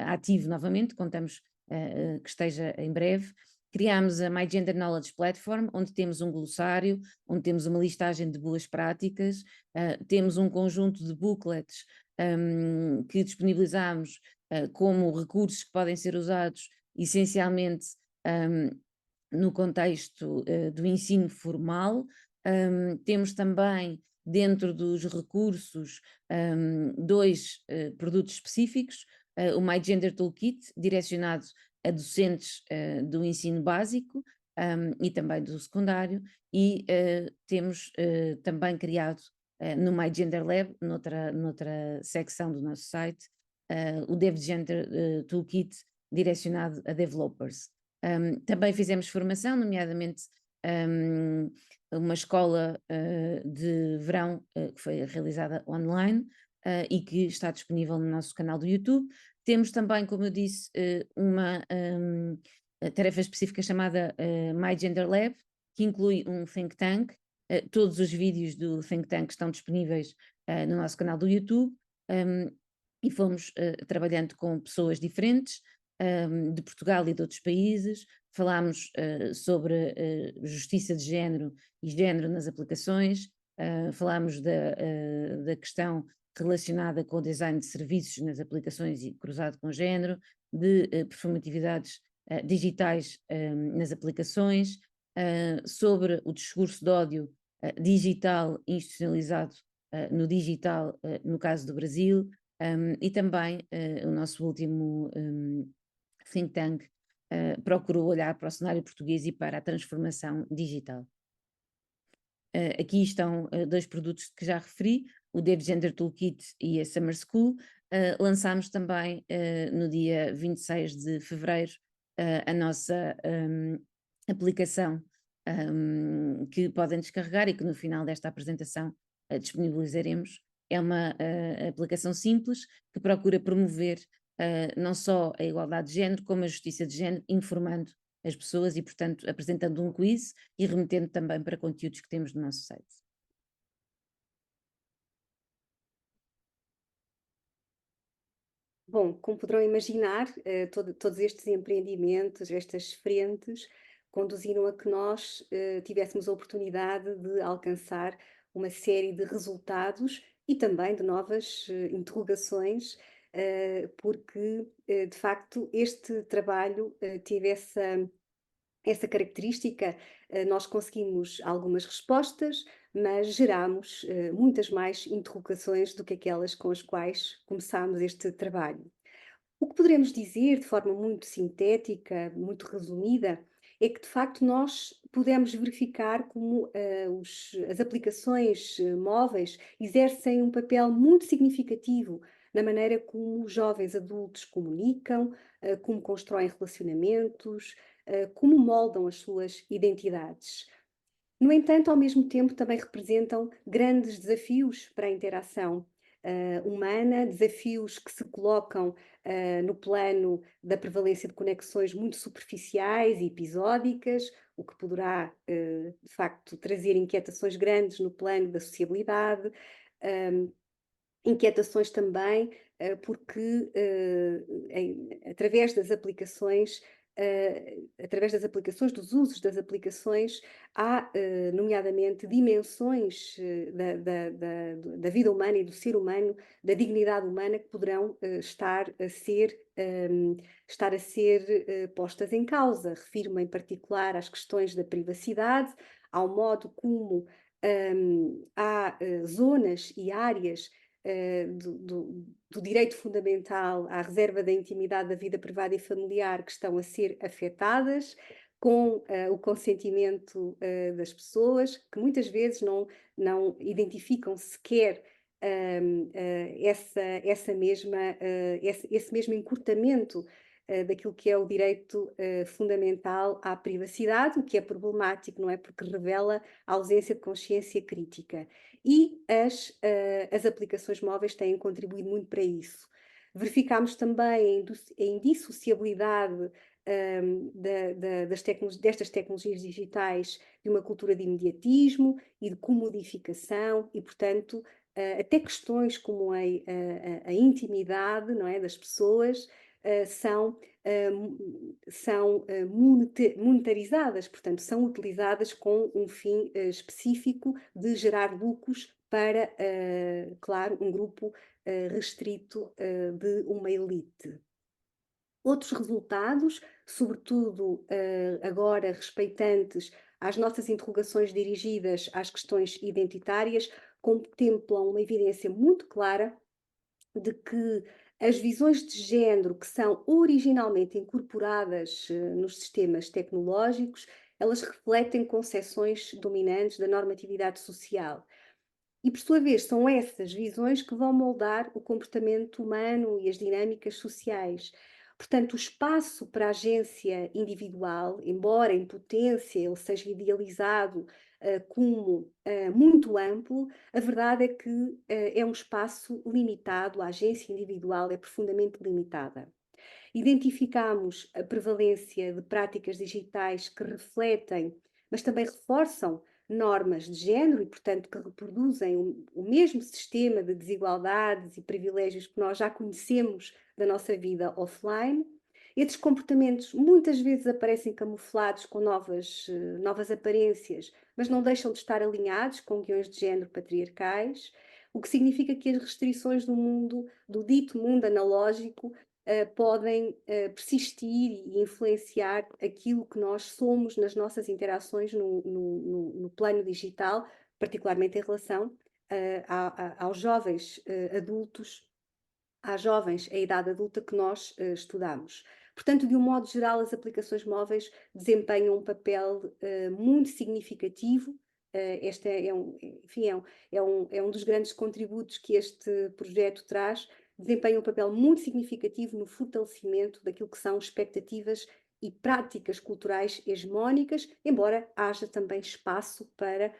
ativo novamente, contamos que esteja em breve. Criámos a My Gender Knowledge Platform, onde temos um glossário, onde temos uma listagem de boas práticas, temos um conjunto de booklets que disponibilizamos como recursos que podem ser usados essencialmente no contexto do ensino formal. Temos também, dentro dos recursos, dois produtos específicos: o My Gender Toolkit, direcionado a docentes do ensino básico e também do secundário, e temos também criado no My Gender Lab, noutra secção do nosso site, o DevGender Toolkit direcionado a developers. Também fizemos formação, nomeadamente uma escola de verão que foi realizada online e que está disponível no nosso canal do YouTube. Temos também, como eu disse, uma tarefa específica chamada My Gender Lab, que inclui um think tank. Todos os vídeos do think tank estão disponíveis no nosso canal do YouTube. E fomos trabalhando com pessoas diferentes de Portugal e de outros países. Falámos sobre justiça de género e género nas aplicações. Falámos da questão relacionada com o design de serviços nas aplicações e cruzado com género, de performatividades digitais nas aplicações, sobre o discurso de ódio digital institucionalizado no digital, no caso do Brasil, e também o nosso último think tank procurou olhar para o cenário português e para a transformação digital. Aqui estão dois produtos que já referi, o DevGender Toolkit e a Summer School. Lançámos também no dia 26 de fevereiro a nossa aplicação que podem descarregar e que no final desta apresentação disponibilizaremos. É uma aplicação simples que procura promover não só a igualdade de género, como a justiça de género, informando as pessoas e, portanto, apresentando um quiz e remetendo também para conteúdos que temos no nosso site. Bom, como poderão imaginar, todos estes empreendimentos, estas frentes, conduziram a que nós tivéssemos a oportunidade de alcançar uma série de resultados e também de novas interrogações, porque, de facto, este trabalho teve essa característica. Nós conseguimos algumas respostas, mas gerámos muitas mais interrogações do que aquelas com as quais começámos este trabalho. O que poderemos dizer de forma muito sintética, muito resumida, é que de facto nós pudemos verificar como as aplicações móveis exercem um papel muito significativo na maneira como os jovens adultos comunicam, como constroem relacionamentos, como moldam as suas identidades. No entanto, ao mesmo tempo, também representam grandes desafios para a interação humana, desafios que se colocam no plano da prevalência de conexões muito superficiais e episódicas, o que poderá, de facto, trazer inquietações grandes no plano da sociabilidade, inquietações também, porque através das aplicações, dos usos das aplicações, há, nomeadamente, dimensões da vida humana e do ser humano, da dignidade humana, que poderão estar a ser postas em causa. Refiro-me, em particular, às questões da privacidade, ao modo como há zonas e áreas do direito fundamental à reserva da intimidade da vida privada e familiar que estão a ser afetadas com o consentimento das pessoas, que muitas vezes não identificam sequer esse mesmo encurtamento daquilo que é o direito fundamental à privacidade, o que é problemático, não é? Porque revela a ausência de consciência crítica. E as aplicações móveis têm contribuído muito para isso. Verificámos também a indissociabilidade destas tecnologias digitais de uma cultura de imediatismo e de comodificação e, portanto, até questões como a intimidade, não é, das pessoas são monetarizadas, portanto, são utilizadas com um fim específico de gerar lucros para, claro, um grupo restrito de uma elite. Outros resultados, sobretudo agora respeitantes às nossas interrogações dirigidas às questões identitárias, contemplam uma evidência muito clara de que as visões de género que são originalmente incorporadas nos sistemas tecnológicos, elas refletem concepções dominantes da normatividade social. E, por sua vez, são essas visões que vão moldar o comportamento humano e as dinâmicas sociais. Portanto, o espaço para a agência individual, embora em potência ele seja idealizado como muito amplo, a verdade é que é um espaço limitado, a agência individual é profundamente limitada. Identificamos a prevalência de práticas digitais que refletem, mas também reforçam normas de género e, portanto, que reproduzem o mesmo sistema de desigualdades e privilégios que nós já conhecemos da nossa vida offline. Estes comportamentos muitas vezes aparecem camuflados com novas aparências, mas não deixam de estar alinhados com guiões de género patriarcais, o que significa que as restrições do dito mundo analógico, podem persistir e influenciar aquilo que nós somos nas nossas interações no plano digital, particularmente em relação aos jovens adultos, às jovens, a idade adulta que nós estudamos. Portanto, de um modo geral, as aplicações móveis desempenham um papel muito significativo. Este enfim, é um dos grandes contributos que este projeto traz, desempenha um papel muito significativo no fortalecimento daquilo que são expectativas e práticas culturais hegemónicas, embora haja também espaço para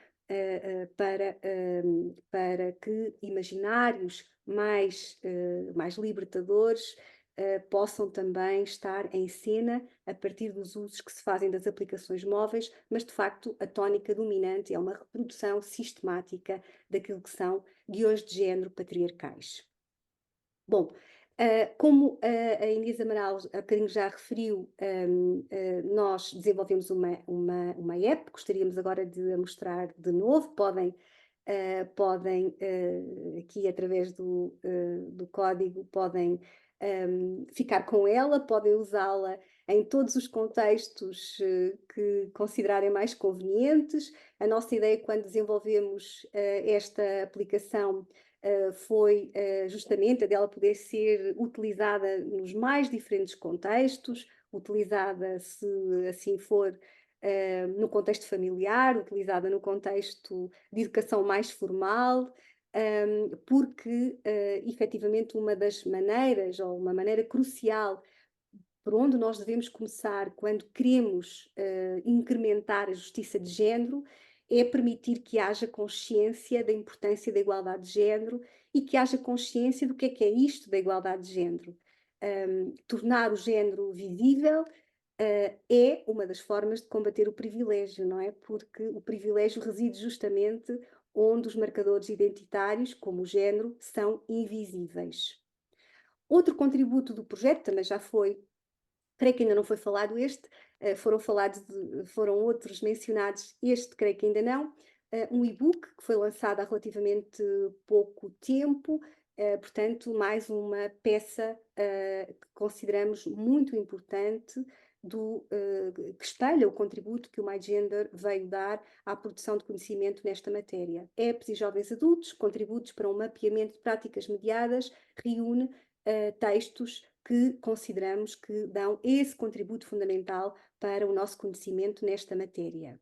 que imaginários mais libertadores possam também estar em cena a partir dos usos que se fazem das aplicações móveis, mas de facto a tónica dominante é uma reprodução sistemática daquilo que são guiões de género patriarcais. Bom, como a Inês Amaral há bocadinho já referiu, nós desenvolvemos uma app, gostaríamos agora de a mostrar de novo, podem aqui através do código, podem ficar com ela, podem usá-la em todos os contextos que considerarem mais convenientes. A nossa ideia quando desenvolvemos esta aplicação foi justamente a dela poder ser utilizada nos mais diferentes contextos, utilizada, se assim for, no contexto familiar, utilizada no contexto de educação mais formal, porque efetivamente uma das maneiras, ou uma maneira crucial por onde nós devemos começar quando queremos incrementar a justiça de género é permitir que haja consciência da importância da igualdade de género e que haja consciência do que é isto da igualdade de género. Tornar o género visível é uma das formas de combater o privilégio, não é? Porque o privilégio reside justamente onde os marcadores identitários, como o género, são invisíveis. Outro contributo do projeto, também já foi, creio que ainda não foi falado este, foram outros mencionados, este creio que ainda não, um e-book que foi lançado há relativamente pouco tempo, portanto, mais uma peça que consideramos muito importante, que espelha o contributo que o MyGender veio dar à produção de conhecimento nesta matéria. Apps e jovens adultos, contributos para um mapeamento de práticas mediadas, reúne textos que consideramos que dão esse contributo fundamental para o nosso conhecimento nesta matéria.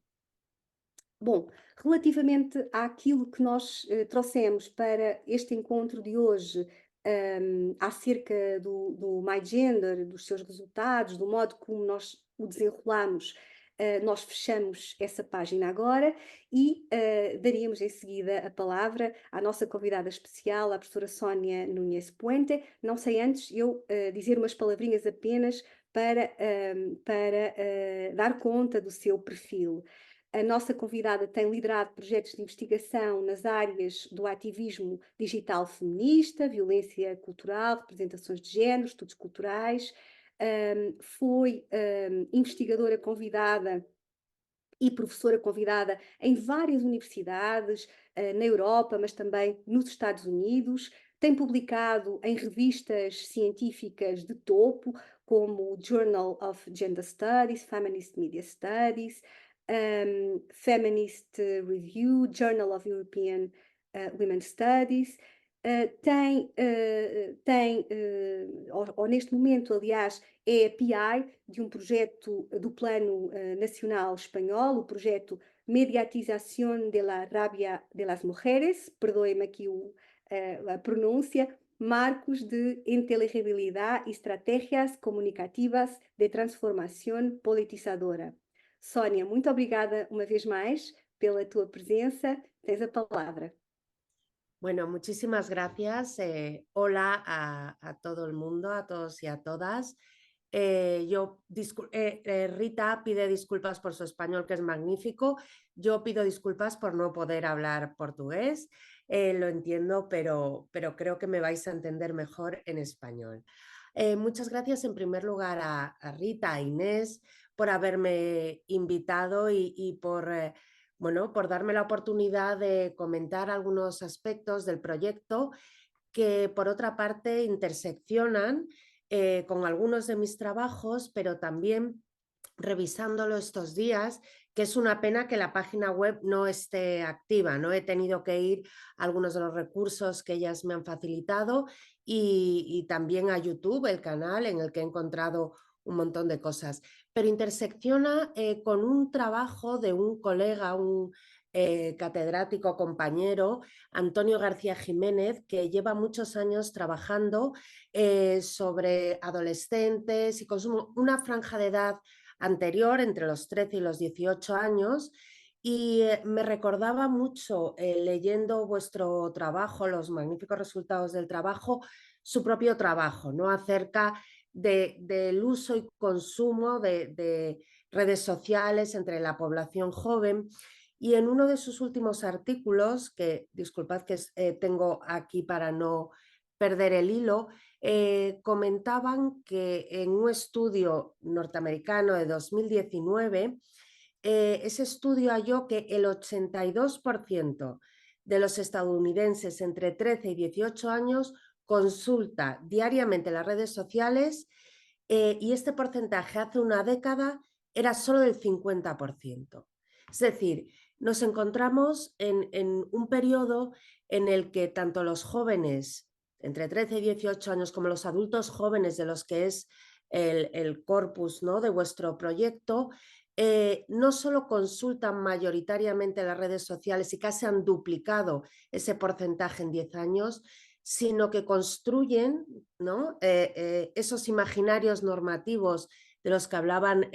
Bom, relativamente àquilo que nós trouxemos para este encontro de hoje, acerca do MyGender, dos seus resultados, do modo como nós o desenrolamos, nós fechamos essa página agora e daríamos em seguida a palavra à nossa convidada especial, a professora Sónia Núñez Puente. Não sei antes eu dizer umas palavrinhas apenas para dar conta do seu perfil. A nossa convidada tem liderado projetos de investigação nas áreas do ativismo digital feminista, violência cultural, representações de género, estudos culturais. Foi investigadora convidada e professora convidada em várias universidades, na Europa, mas também nos Estados Unidos. Tem publicado em revistas científicas de topo, como o Journal of Gender Studies, Feminist Media Studies, Feminist Review, Journal of European Women's Studies. Ou neste momento, aliás, é a PI de um projeto do Plano Nacional Espanhol, o projeto mediatización de la rabia de las mujeres, perdoem aqui a pronúncia, marcos de inteligibilidad y estrategias comunicativas de transformação politizadora. Sónia, muito obrigada uma vez mais pela tua presença. Tens a palavra. Bueno, muchísimas gracias. Hola a todo el mundo, a todos y a todas. Rita pide disculpas por su español, que es magnífico. Yo pido disculpas por no poder hablar portugués. Lo entiendo, pero creo que me vais a entender mejor en español. Muchas gracias en primer lugar a Rita, a Inés, por haberme invitado y por darme la oportunidad de comentar algunos aspectos del proyecto que, por otra parte, interseccionan con algunos de mis trabajos, pero también revisándolo estos días, que es una pena que la página web no esté activa, ¿no? He tenido que ir a algunos de los recursos que ellas me han facilitado y también a YouTube, el canal en el que he encontrado un montón de cosas, pero intersecciona con un trabajo de un colega, un catedrático compañero, Antonio García Jiménez, que lleva muchos años trabajando sobre adolescentes y consumo, una franja de edad anterior, entre los 13 y los 18 años, y me recordaba mucho, leyendo vuestro trabajo, los magníficos resultados del trabajo, su propio trabajo, ¿no? Acerca del uso y consumo de redes sociales entre la población joven. Y en uno de sus últimos artículos, que disculpad que tengo aquí para no perder el hilo, comentaban que en un estudio norteamericano de 2019, ese estudio halló que el 82% de los estadounidenses entre 13 y 18 años consulta diariamente las redes sociales y este porcentaje hace una década era solo del 50%. Es decir, nos encontramos en un periodo en el que tanto los jóvenes entre 13 y 18 años como los adultos jóvenes, de los que es el corpus, ¿no?, de vuestro proyecto, no solo consultan mayoritariamente las redes sociales y casi han duplicado ese porcentaje en 10 años, sino que construyen, ¿no?, esos imaginarios normativos de los que hablaban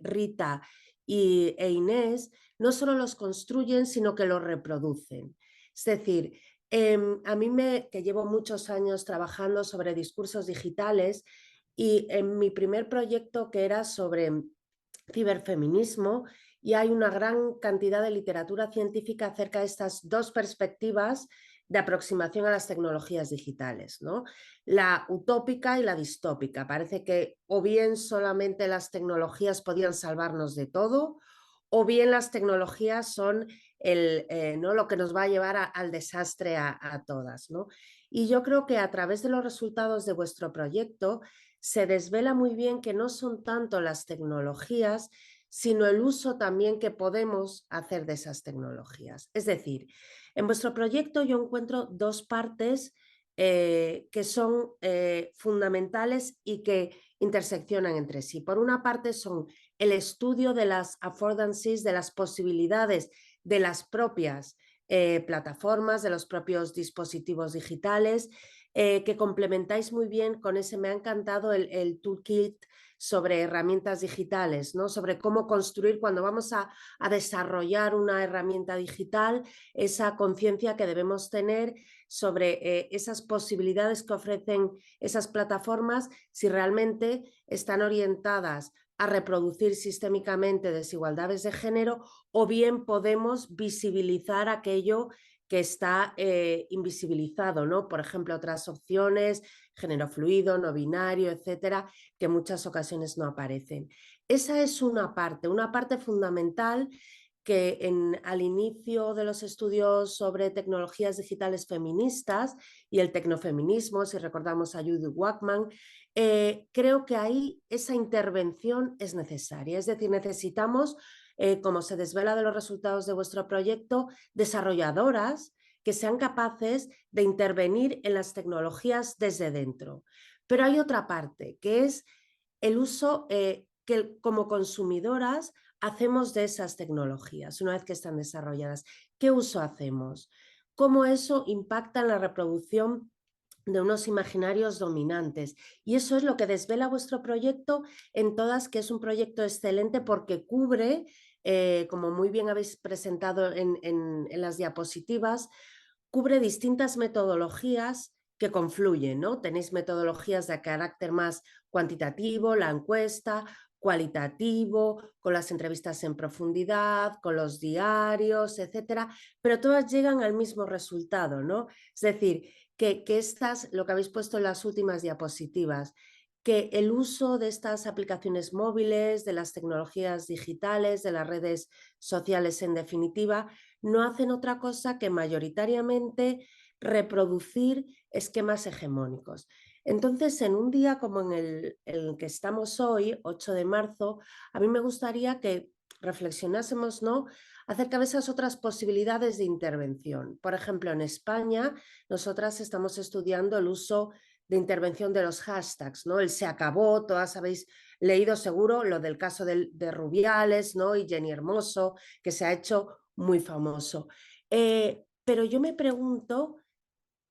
Rita e Inés, no solo los construyen, sino que los reproducen. Es decir, a mí que llevo muchos años trabajando sobre discursos digitales y en mi primer proyecto, que era sobre ciberfeminismo, y hay una gran cantidad de literatura científica acerca de estas dos perspectivas de aproximación a las tecnologías digitales, ¿no? La utópica y la distópica. Parece que o bien solamente las tecnologías podían salvarnos de todo, o bien las tecnologías son ¿no?, lo que nos va a llevar al desastre a todas, ¿no? Y yo creo que a través de los resultados de vuestro proyecto se desvela muy bien que no son tanto las tecnologías, sino el uso también que podemos hacer de esas tecnologías. Es decir, en vuestro proyecto yo encuentro dos partes que son fundamentales y que interseccionan entre sí. Por una parte son el estudio de las affordances, de las posibilidades de las propias plataformas, de los propios dispositivos digitales, que complementáis muy bien con ese, me ha encantado el toolkit sobre herramientas digitales, ¿no?, sobre cómo construir cuando vamos a desarrollar una herramienta digital, esa conciencia que debemos tener sobre esas posibilidades que ofrecen esas plataformas, si realmente están orientadas a reproducir sistémicamente desigualdades de género, o bien podemos visibilizar aquello que está invisibilizado, ¿no? Por ejemplo, otras opciones, género fluido, no binario, etcétera, que en muchas ocasiones no aparecen. Esa es una parte fundamental que al inicio de los estudios sobre tecnologías digitales feministas y el tecnofeminismo, si recordamos a Judith Wagman, creo que ahí esa intervención es necesaria. Es decir, necesitamos, como se desvela de los resultados de vuestro proyecto, desarrolladoras que sean capaces de intervenir en las tecnologías desde dentro. Pero hay otra parte, que es el uso que como consumidoras hacemos de esas tecnologías una vez que están desarrolladas? ¿Qué uso hacemos? ¿Cómo eso impacta en la reproducción de unos imaginarios dominantes? Y eso es lo que desvela vuestro proyecto en todas, que es un proyecto excelente porque cubre, como muy bien habéis presentado en las diapositivas, cubre distintas metodologías que confluyen, ¿no? Tenéis metodologías de carácter más cuantitativo, la encuesta, cualitativo, con las entrevistas en profundidad, con los diarios, etcétera, pero todas llegan al mismo resultado, ¿no? Es decir, que estas, lo que habéis puesto en las últimas diapositivas, que el uso de estas aplicaciones móviles, de las tecnologías digitales, de las redes sociales en definitiva, no hacen otra cosa que mayoritariamente reproducir esquemas hegemónicos. Entonces, en un día como en el que estamos hoy, 8 de marzo, a mí me gustaría que reflexionásemos, ¿no?, acerca de esas otras posibilidades de intervención. Por ejemplo, en España, nosotras estamos estudiando el uso de intervención de los hashtags, ¿no? El se acabó, todas habéis leído seguro lo del caso de Rubiales, ¿no?, y Jenny Hermoso, que se ha hecho muy famoso. Pero yo me pregunto,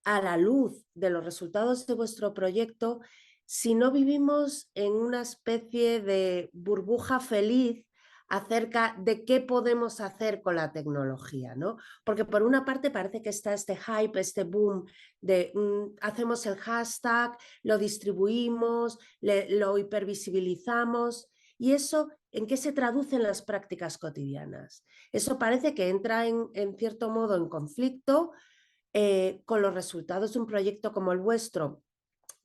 a la luz de los resultados de vuestro proyecto, si no vivimos en una especie de burbuja feliz acerca de qué podemos hacer con la tecnología, ¿no? Porque por una parte parece que está este hype, este boom de hacemos el hashtag, lo distribuimos, lo hipervisibilizamos, y eso, ¿en qué se traduce en las prácticas cotidianas? Eso parece que entra en cierto modo en conflicto con los resultados de un proyecto como el vuestro,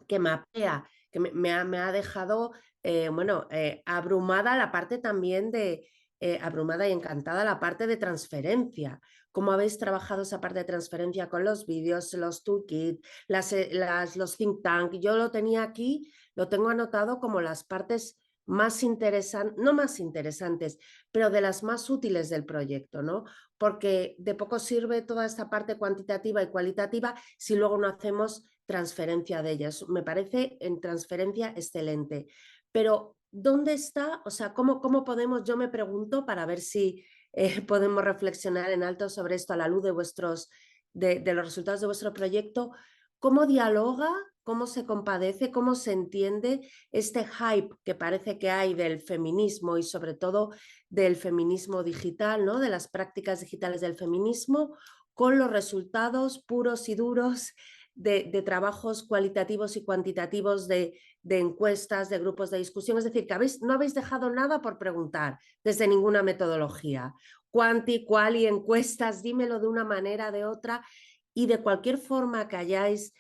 que mapea, que me ha dejado abrumada la parte también de, abrumada y encantada la parte de transferencia. ¿Cómo habéis trabajado esa parte de transferencia con los vídeos, los toolkits, los think tank? Yo lo tenía aquí, lo tengo anotado como las partes más interesantes, no más interesantes, pero de las más útiles del proyecto, ¿no? Porque de poco sirve toda esta parte cuantitativa y cualitativa si luego no hacemos transferencia de ellas. Me parece en transferencia excelente. Pero, ¿dónde está? O sea, ¿cómo podemos? Yo me pregunto, para ver si podemos reflexionar en alto sobre esto a la luz de los resultados de vuestro proyecto. ¿Cómo dialoga? ¿Cómo se compadece? ¿Cómo se entiende este hype que parece que hay del feminismo y sobre todo del feminismo digital, ¿no?, de las prácticas digitales del feminismo, con los resultados puros y duros de trabajos cualitativos y cuantitativos, de encuestas, de grupos de discusión? Es decir, que no habéis dejado nada por preguntar desde ninguna metodología. Cuanti, cuali, encuestas, dímelo de una manera, de otra, y de cualquier forma que hayáis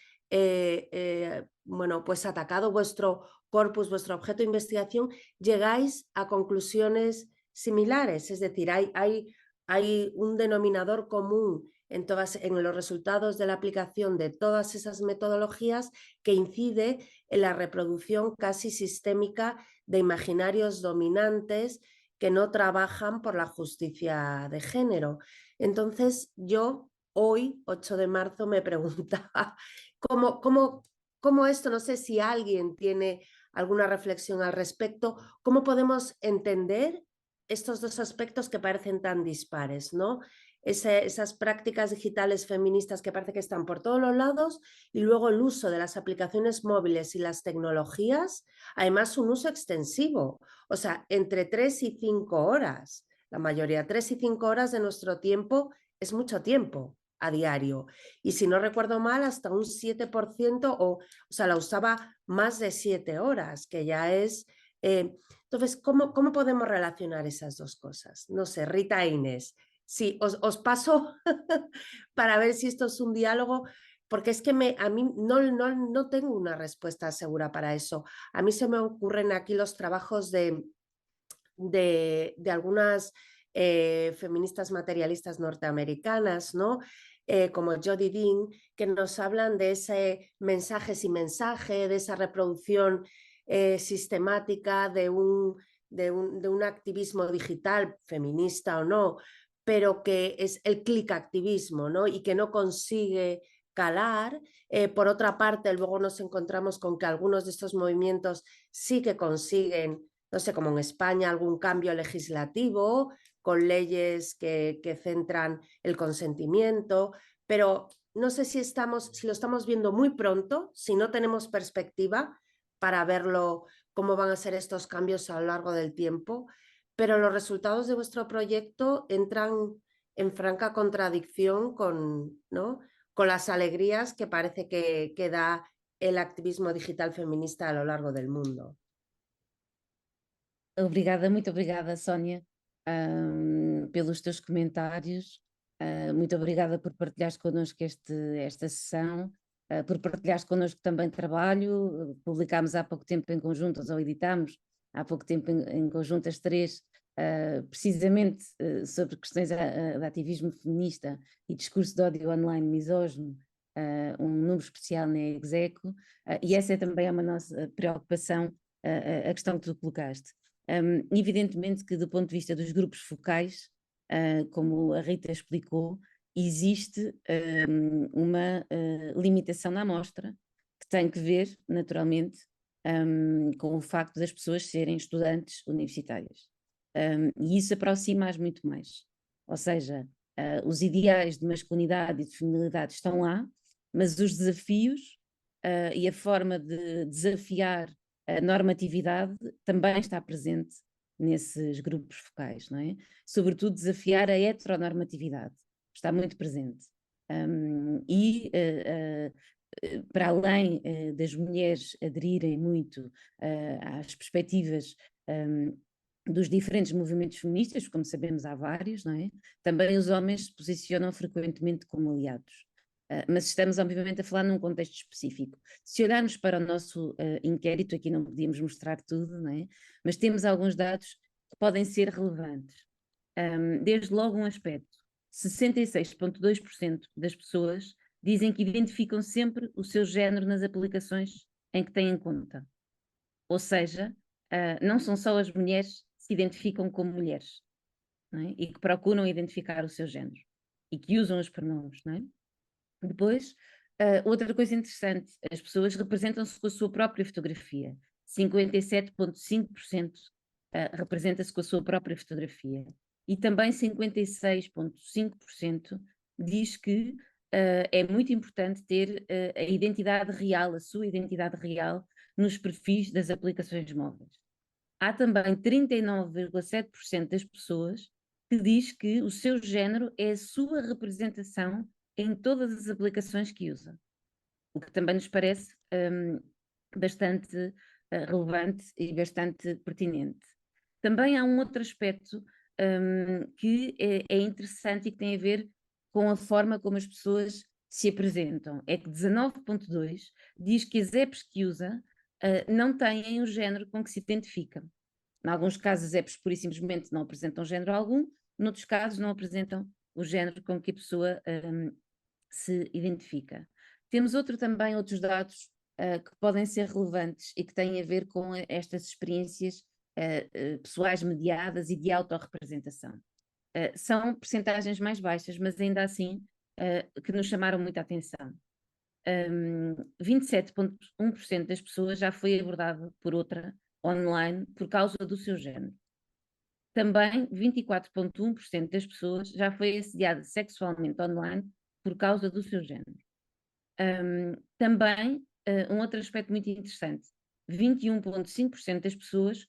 pues atacado vuestro corpus, vuestro objeto de investigación, llegáis a conclusiones similares. Es decir, hay un denominador común en los resultados de la aplicación de todas esas metodologías que incide en la reproducción casi sistémica de imaginarios dominantes que no trabajan por la justicia de género. Entonces, yo hoy, 8 de marzo, me preguntaba cómo esto, no sé si alguien tiene alguna reflexión al respecto, cómo podemos entender estos dos aspectos que parecen tan dispares, ¿no? Esas prácticas digitales feministas que parece que están por todos los lados, y luego el uso de las aplicaciones móviles y las tecnologías, además un uso extensivo, o sea, entre 3 y 5 horas. La mayoría, 3 y 5 horas de nuestro tiempo es mucho tiempo a diario. Y si no recuerdo mal, hasta un 7%, o sea, la usaba más de 7 horas, que ya es... entonces, ¿cómo podemos relacionar esas dos cosas? No sé, Rita e Inés. Sí, os paso para ver si esto es un diálogo, porque es que a mí no tengo una respuesta segura para eso. A mí se me ocurren aquí los trabajos de algunas feministas materialistas norteamericanas, ¿no? Como Jodi Dean, que nos hablan de ese mensaje sin mensaje, de esa reproducción sistemática de un activismo digital, feminista o no, pero que es el click activismo, ¿no? Y que no consigue calar. Por otra parte, luego nos encontramos con que algunos de estos movimientos sí que consiguen, no sé, como en España, algún cambio legislativo con leyes que centran el consentimiento, pero no sé si lo estamos viendo muy pronto, si no tenemos perspectiva para verlo, cómo van a ser estos cambios a lo largo del tiempo, pero los resultados de vuestro proyecto entran en franca contradicción con, ¿no?, con las alegrías que parece que da el activismo digital feminista a lo largo del mundo. Obrigada, muito obrigada, Sónia, pelos teus comentários. Muito obrigada por partilhares connosco esta sessão, por partilhares connosco também trabalho. Publicámos há pouco tempo em conjunto, ou editámos há pouco tempo em conjunto as três, precisamente sobre questões de ativismo feminista e discurso de ódio online misógino, um número especial na Execo, e essa é também uma nossa preocupação, a questão que tu colocaste. Evidentemente que do ponto de vista dos grupos focais, como a Rita explicou, existe uma limitação na amostra que tem que ver, naturalmente, com o facto das pessoas serem estudantes universitárias. E isso aproxima-as muito mais. Ou seja, os ideais de masculinidade e de feminilidade estão lá, mas os desafios e a forma de desafiar a normatividade também está presente nesses grupos focais, não é? Sobretudo desafiar a heteronormatividade, está muito presente. Para além das mulheres aderirem muito às perspectivas dos diferentes movimentos feministas, como sabemos há vários, não é? Também os homens se posicionam frequentemente como aliados. Mas estamos obviamente a falar num contexto específico. Se olharmos para o nosso inquérito, aqui não podíamos mostrar tudo, não é? Mas temos alguns dados que podem ser relevantes. Desde logo um aspecto, 66,2% das pessoas dizem que identificam sempre o seu género nas aplicações em que têm conta. Ou seja, não são só as mulheres que se identificam como mulheres, não é? E que procuram identificar o seu género e que usam os pronomes, não é? Depois, outra coisa interessante, as pessoas representam-se com a sua própria fotografia. 57,5% representa-se com a sua própria fotografia. E também 56,5% diz que é muito importante ter a identidade real, a sua identidade real, nos perfis das aplicações móveis. Há também 39,7% das pessoas que diz que o seu género é a sua representação em todas as aplicações que usa, o que também nos parece bastante relevante e bastante pertinente. Também há um outro aspecto que é interessante e que tem a ver com a forma como as pessoas se apresentam. É que 19,2% diz que as apps que usa não têm o género com que se identifica. Em alguns casos, as apps pura e simplesmente não apresentam género algum, noutros casos não apresentam o género com que a pessoa se identifica. Temos também outros dados que podem ser relevantes e que têm a ver com estas experiências pessoais mediadas e de autorrepresentação. São percentagens mais baixas, mas ainda assim que nos chamaram muita atenção. 27,1% das pessoas já foi abordada por outra online por causa do seu género. Também 24,1% das pessoas já foi assediada sexualmente online por causa do seu género. Também, um outro aspecto muito interessante, 21,5% das pessoas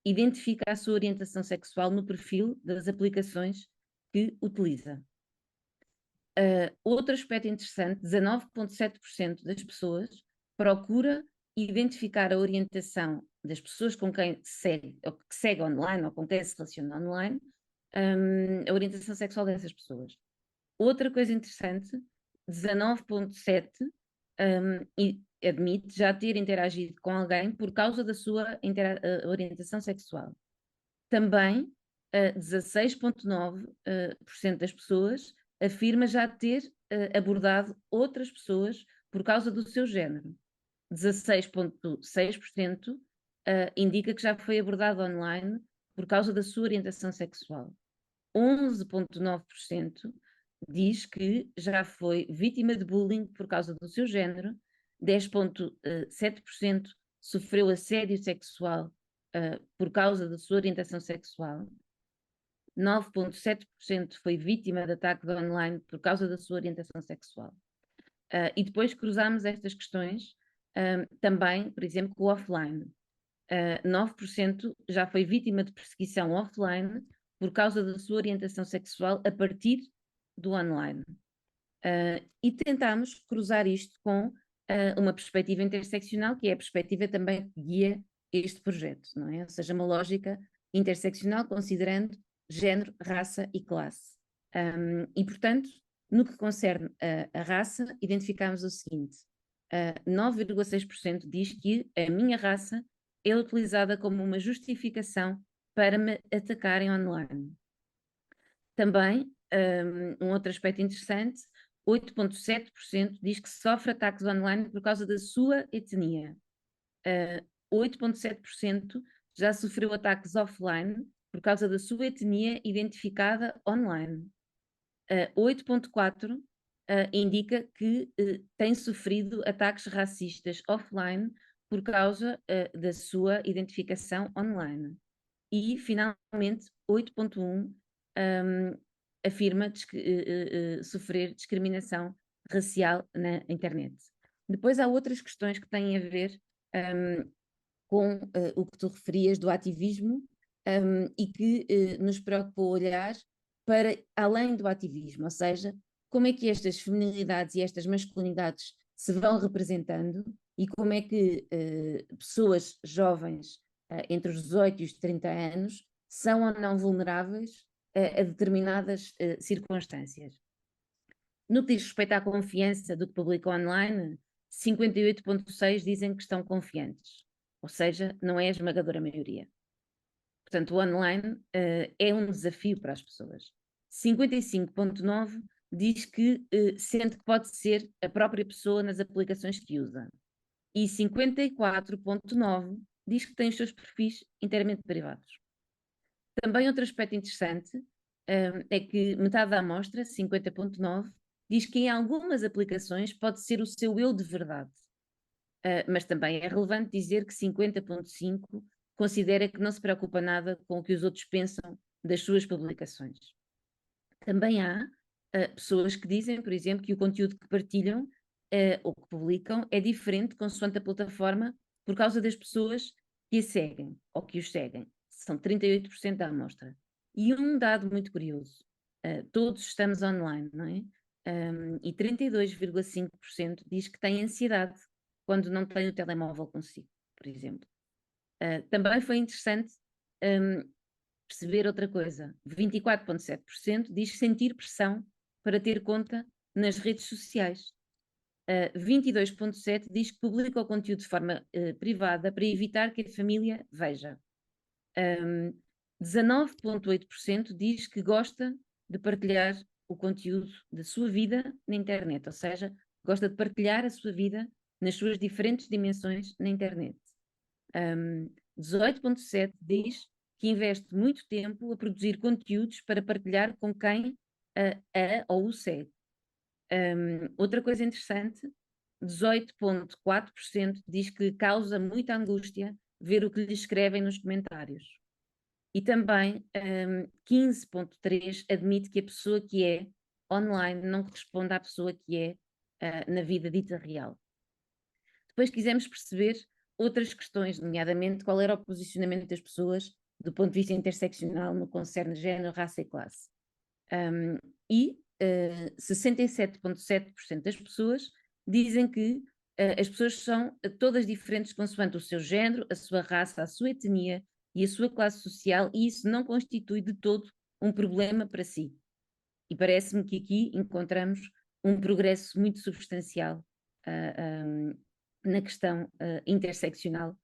identifica a sua orientação sexual no perfil das aplicações que utiliza. Outro aspecto interessante, 19,7% das pessoas procura identificar a orientação das pessoas com quem segue, ou que segue online, ou com quem se relaciona online, a orientação sexual dessas pessoas. Outra coisa interessante, 19,7% admite já ter interagido com alguém por causa da sua orientação sexual. Também 16,9% das pessoas afirma já ter abordado outras pessoas por causa do seu género. 16,6% indica que já foi abordado online por causa da sua orientação sexual. 11,9% diz que já foi vítima de bullying por causa do seu género. 10,7% sofreu assédio sexual por causa da sua orientação sexual, 9,7% foi vítima de ataques online por causa da sua orientação sexual. E depois cruzámos estas questões também, por exemplo, com o offline. 9% já foi vítima de perseguição offline por causa da sua orientação sexual a partir do online. E tentámos cruzar isto com uma perspectiva interseccional, que é a perspectiva também que guia este projeto, não é? Ou seja, uma lógica interseccional considerando género, raça e classe. E, portanto, no que concerne a raça, identificámos o seguinte: 9,6% diz que a minha raça é utilizada como uma justificação para me atacarem online. Também, um outro aspecto interessante, 8,7% diz que sofre ataques online por causa da sua etnia. 8,7% já sofreu ataques offline por causa da sua etnia identificada online. 8,4% indica que tem sofrido ataques racistas offline por causa da sua identificação online. E, finalmente, 8,1% afirma sofrer discriminação racial na internet. Depois há outras questões que têm a ver com o que tu referias do ativismo e que nos preocupou olhar para além do ativismo, ou seja, como é que estas feminilidades e estas masculinidades se vão representando e como é que pessoas jovens entre os 18 e os 30 anos são ou não vulneráveis a determinadas circunstâncias. No que diz respeito à confiança do que publicam online, 58,6% dizem que estão confiantes, ou seja, não é a esmagadora maioria. Portanto, o online é um desafio para as pessoas. 55,9% diz que sente que pode ser a própria pessoa nas aplicações que usa. E 54,9% diz que tem os seus perfis inteiramente privados. Também outro aspecto interessante é que metade da amostra, 50,9%, diz que em algumas aplicações pode ser o seu eu de verdade. Mas também é relevante dizer que 50,5% considera que não se preocupa nada com o que os outros pensam das suas publicações. Também há pessoas que dizem, por exemplo, que o conteúdo que partilham ou que publicam é diferente consoante a plataforma por causa das pessoas que a seguem ou que os seguem. São 38% da amostra. E um dado muito curioso, todos estamos online, não é? E 32,5% diz que tem ansiedade quando não tem o telemóvel consigo, por exemplo. Também foi interessante perceber outra coisa. 24,7% diz sentir pressão para ter conta nas redes sociais. 22,7% diz que publica o conteúdo de forma privada para evitar que a família veja. 19,8% diz que gosta de partilhar o conteúdo da sua vida na internet, ou seja, gosta de partilhar a sua vida nas suas diferentes dimensões na internet. 18,7% diz que investe muito tempo a produzir conteúdos para partilhar com quem ou o segue. Outra coisa interessante, 18,4% diz que causa muita angústia ver o que lhe escrevem nos comentários. E também 15,3% admite que a pessoa que é online não corresponde à pessoa que é na vida dita real. Depois quisemos perceber outras questões, nomeadamente qual era o posicionamento das pessoas do ponto de vista interseccional no que concerne género, raça e classe. 67,7% das pessoas dizem que as pessoas são todas diferentes consoante o seu género, a sua raça, a sua etnia e a sua classe social, e isso não constitui de todo um problema para si. E parece-me que aqui encontramos um progresso muito substancial na questão interseccional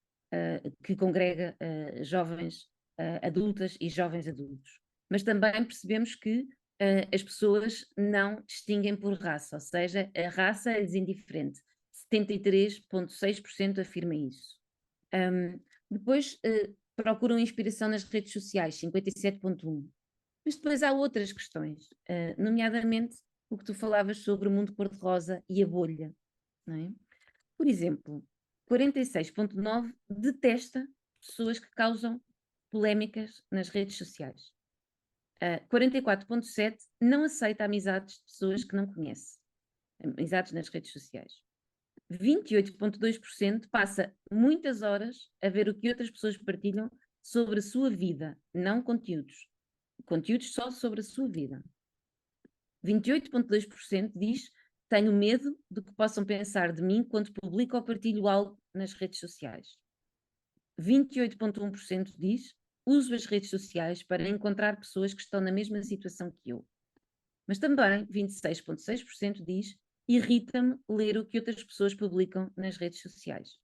que congrega jovens adultas e jovens adultos. Mas também percebemos que as pessoas não distinguem por raça, ou seja, a raça é indiferente. 73,6% afirma isso. Depois procuram inspiração nas redes sociais, 57,1%. Mas depois há outras questões, nomeadamente o que tu falavas sobre o mundo cor-de-rosa e a bolha, não é? Por exemplo, 46,9% detesta pessoas que causam polémicas nas redes sociais. 44,7% não aceita amizades de pessoas que não conhece. Amizades nas redes sociais. 28,2% passa muitas horas a ver o que outras pessoas partilham sobre a sua vida, não conteúdos. Conteúdos só sobre a sua vida. 28,2% diz: tenho medo do que possam pensar de mim quando publico ou partilho algo nas redes sociais. 28,1% diz: uso as redes sociais para encontrar pessoas que estão na mesma situação que eu. Mas também 26,6% diz: irrita-me ler o que outras pessoas publicam nas redes sociais.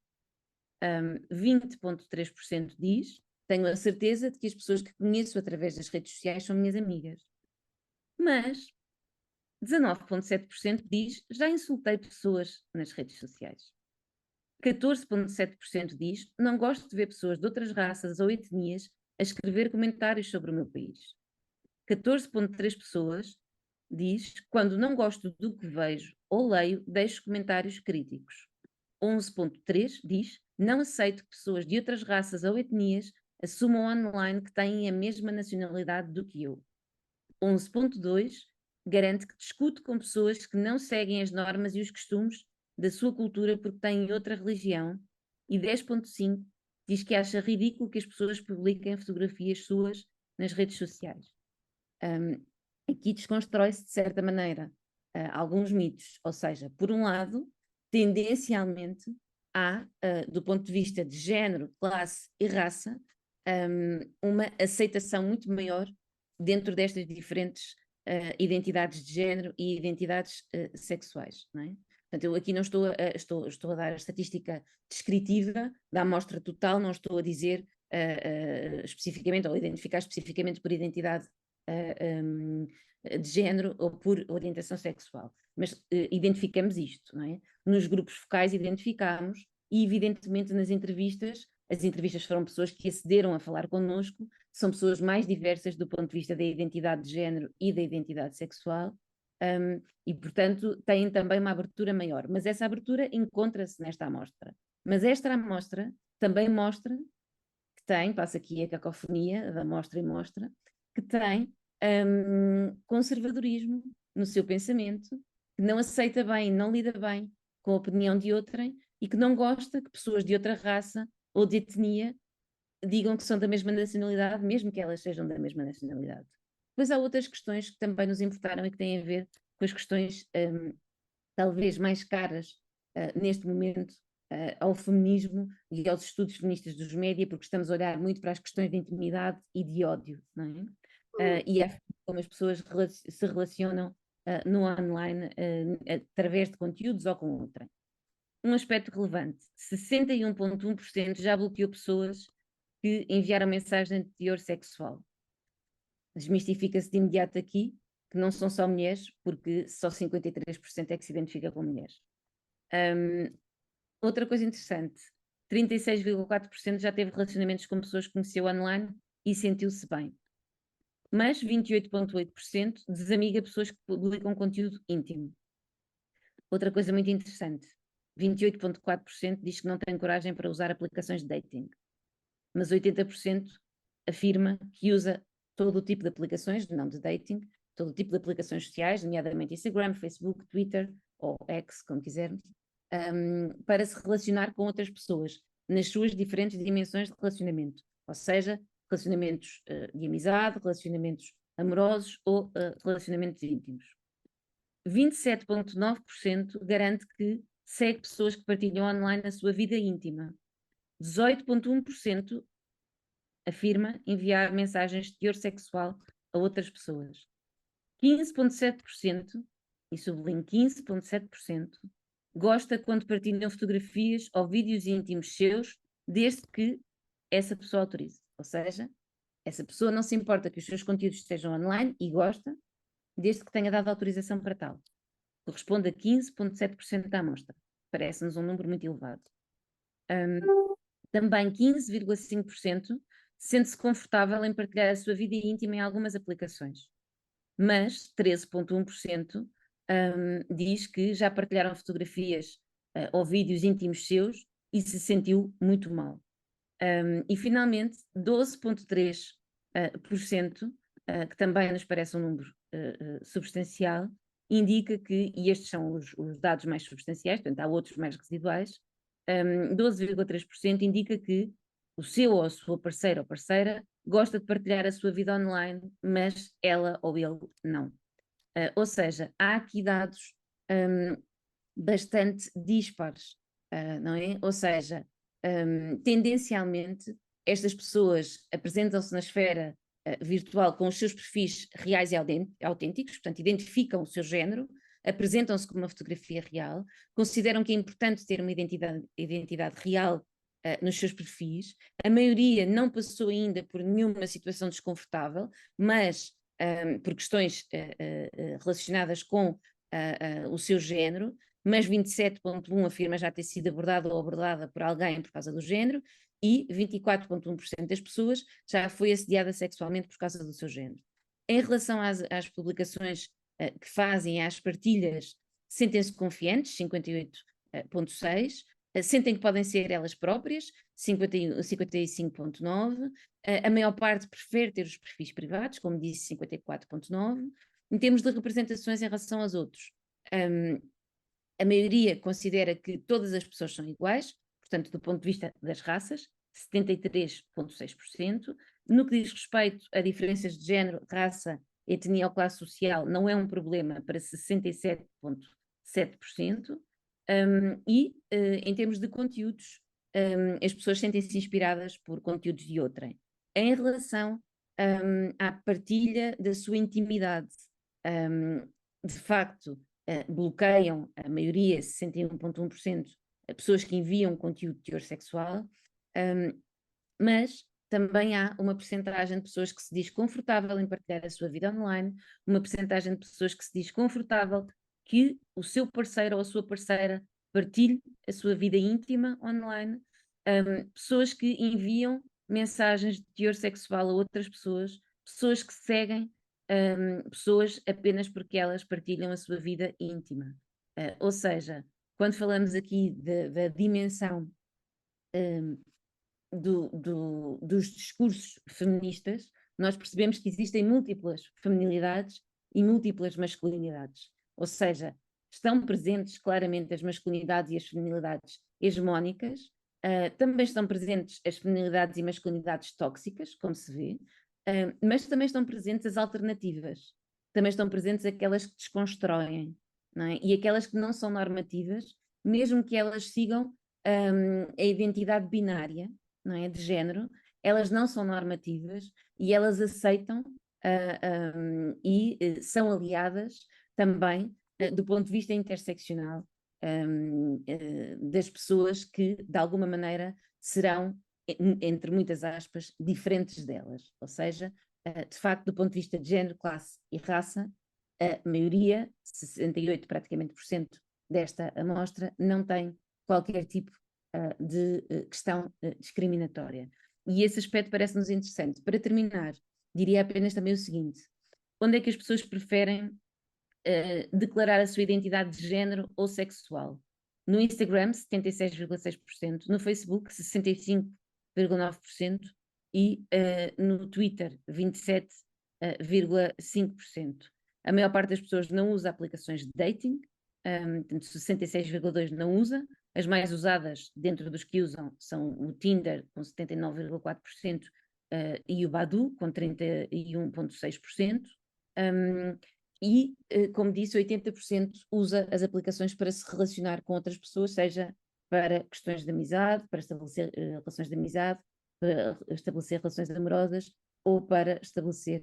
20,3% diz: tenho a certeza de que as pessoas que conheço através das redes sociais são minhas amigas. Mas 19,7% diz: já insultei pessoas nas redes sociais. 14,7% diz: não gosto de ver pessoas de outras raças ou etnias a escrever comentários sobre o meu país. 14,3% pessoas diz: quando não gosto do que vejo ou leio, deixo comentários críticos. 11,3% diz: não aceito que pessoas de outras raças ou etnias assumam online que têm a mesma nacionalidade do que eu. 11,2% garante que discute com pessoas que não seguem as normas e os costumes da sua cultura porque têm outra religião. E 10,5% diz que acha ridículo que as pessoas publiquem fotografias suas nas redes sociais. Aqui desconstrói-se, de certa maneira, alguns mitos. Ou seja, por um lado, tendencialmente, há, do ponto de vista de género, classe e raça, uma aceitação muito maior dentro destas diferentes identidades de género e identidades sexuais, não é? Portanto, eu aqui não estou a dar a estatística descritiva da amostra total, não estou a dizer especificamente, ou identificar especificamente por identidade de género ou por orientação sexual. Mas identificamos isto, não é? Nos grupos focais identificamos e, evidentemente, nas entrevistas, as entrevistas foram pessoas que acederam a falar connosco, são pessoas mais diversas do ponto de vista da identidade de género e da identidade sexual, e, portanto, têm também uma abertura maior. Mas essa abertura encontra-se nesta amostra. Mas esta amostra também mostra que tem, passa aqui a cacofonia da mostra e mostra, que tem conservadorismo no seu pensamento, que não aceita bem, não lida bem com a opinião de outrem e que não gosta que pessoas de outra raça ou de etnia digam que são da mesma nacionalidade, mesmo que elas sejam da mesma nacionalidade. Depois há outras questões que também nos importaram e que têm a ver com as questões talvez mais caras neste momento ao feminismo e aos estudos feministas dos média, porque estamos a olhar muito para as questões de intimidade e de ódio, não é? E é como as pessoas se relacionam no online através de conteúdos ou com outra. Um aspecto relevante: 61,1% já bloqueou pessoas que enviaram mensagem de teor sexual. Desmistifica-se de imediato aqui que não são só mulheres, porque só 53% é que se identifica com mulheres. Outra coisa interessante: 36,4% já teve relacionamentos com pessoas que conheceu online e sentiu-se bem. Mas 28,8% desamiga pessoas que publicam conteúdo íntimo. Outra coisa muito interessante: 28,4% diz que não tem coragem para usar aplicações de dating. Mas 80% afirma que usa todo o tipo de aplicações, não de dating, todo o tipo de aplicações sociais, nomeadamente Instagram, Facebook, Twitter, ou X, como quisermos, para se relacionar com outras pessoas, nas suas diferentes dimensões de relacionamento, ou seja, relacionamentos de amizade, relacionamentos amorosos ou relacionamentos íntimos. 27,9% garante que segue pessoas que partilham online a sua vida íntima. 18,1% afirma enviar mensagens de teor sexual a outras pessoas. 15,7%, e sublinho 15,7%, gosta quando partilham fotografias ou vídeos íntimos seus, desde que essa pessoa autorize. Ou seja, essa pessoa não se importa que os seus conteúdos estejam online e gosta, desde que tenha dado autorização para tal. Corresponde a 15,7% da amostra. Parece-nos um número muito elevado. Também 15,5% sente-se confortável em partilhar a sua vida íntima em algumas aplicações. Mas 13,1% diz que já partilharam fotografias ou vídeos íntimos seus e se sentiu muito mal. E finalmente 12,3%, que também nos parece um número substancial, indica que, e estes são os dados mais substanciais, portanto há outros mais residuais, 12,3% indica que o seu ou a sua parceira ou parceira gosta de partilhar a sua vida online, mas ela ou ele não. Ou seja, há aqui dados bastante dispares, não é? Ou seja, tendencialmente estas pessoas apresentam-se na esfera virtual com os seus perfis reais e autênticos, portanto identificam o seu género, apresentam-se como uma fotografia real, consideram que é importante ter uma identidade real nos seus perfis. A maioria não passou ainda por nenhuma situação desconfortável, mas por questões relacionadas com o seu género, mas 27,1% afirma já ter sido abordado ou abordada por alguém por causa do género, e 24,1% das pessoas já foi assediada sexualmente por causa do seu género. Em relação às publicações que fazem, às partilhas, sentem-se confiantes, 58,6%, sentem que podem ser elas próprias, 55,9%, a maior parte prefere ter os perfis privados, como disse, 54,9%. Em termos de representações em relação aos outros, a maioria considera que todas as pessoas são iguais, portanto, do ponto de vista das raças, 73,6%. No que diz respeito a diferenças de género, raça, etnia ou classe social, não é um problema para 67,7%. Em termos de conteúdos, as pessoas sentem-se inspiradas por conteúdos de outrem. Em relação à partilha da sua intimidade, de facto, bloqueiam a maioria, 61,1%, pessoas que enviam conteúdo de teor sexual, mas também há uma percentagem de pessoas que se diz confortável em partilhar a sua vida online, uma percentagem de pessoas que se diz confortável que o seu parceiro ou a sua parceira partilhe a sua vida íntima online, pessoas que enviam mensagens de teor sexual a outras pessoas, pessoas que seguem pessoas apenas porque elas partilham a sua vida íntima. Ou seja, quando falamos aqui da dimensão dos discursos feministas, nós percebemos que existem múltiplas feminilidades e múltiplas masculinidades. Ou seja, estão presentes claramente as masculinidades e as feminilidades hegemónicas, também estão presentes as feminilidades e masculinidades tóxicas, como se vê, mas também estão presentes as alternativas, também estão presentes aquelas que desconstroem, não é? E aquelas que não são normativas, mesmo que elas sigam a identidade binária, não é? De género, elas não são normativas e elas aceitam e são aliadas também do ponto de vista interseccional das pessoas que de alguma maneira serão, entre muitas aspas, diferentes delas, ou seja, de facto do ponto de vista de género, classe e raça, a maioria, 68 praticamente por cento desta amostra, não tem qualquer tipo de questão discriminatória. E esse aspecto parece-nos interessante. Para terminar, diria apenas também o seguinte: onde é que as pessoas preferem declarar a sua identidade de género ou sexual? No Instagram, 76,6%, no Facebook, 65,9% e no Twitter, 27,5%. A maior parte das pessoas não usa aplicações de dating, 66,2% não usa. As mais usadas dentro dos que usam são o Tinder, com 79,4%, e o Badoo, com 31,6%. Como disse, 80% usa as aplicações para se relacionar com outras pessoas, seja para questões de amizade, para estabelecer relações de amizade, para estabelecer relações amorosas ou para estabelecer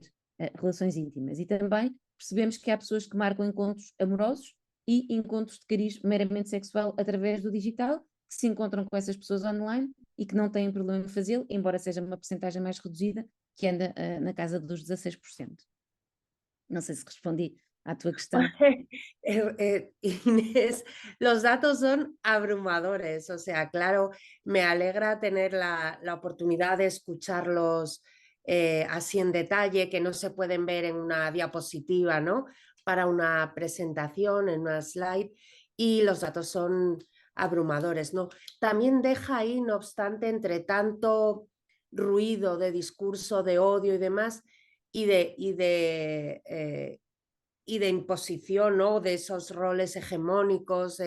relações íntimas. E também percebemos que há pessoas que marcam encontros amorosos e encontros de cariz meramente sexual através do digital, que se encontram com essas pessoas online e que não têm problema em fazê-lo, embora seja uma percentagem mais reduzida, que anda na casa dos 16%. No sé si respondí a tu cuestión. Inés, los datos son abrumadores, o sea, claro, me alegra tener la oportunidad de escucharlos así en detalle, que no se pueden ver en una diapositiva, ¿no? Para una presentación, en una slide, y los datos son abrumadores, ¿no? También deja ahí, no obstante, entre tanto ruido de discurso, de odio y demás, y de imposición, ¿no? De esos roles hegemónicos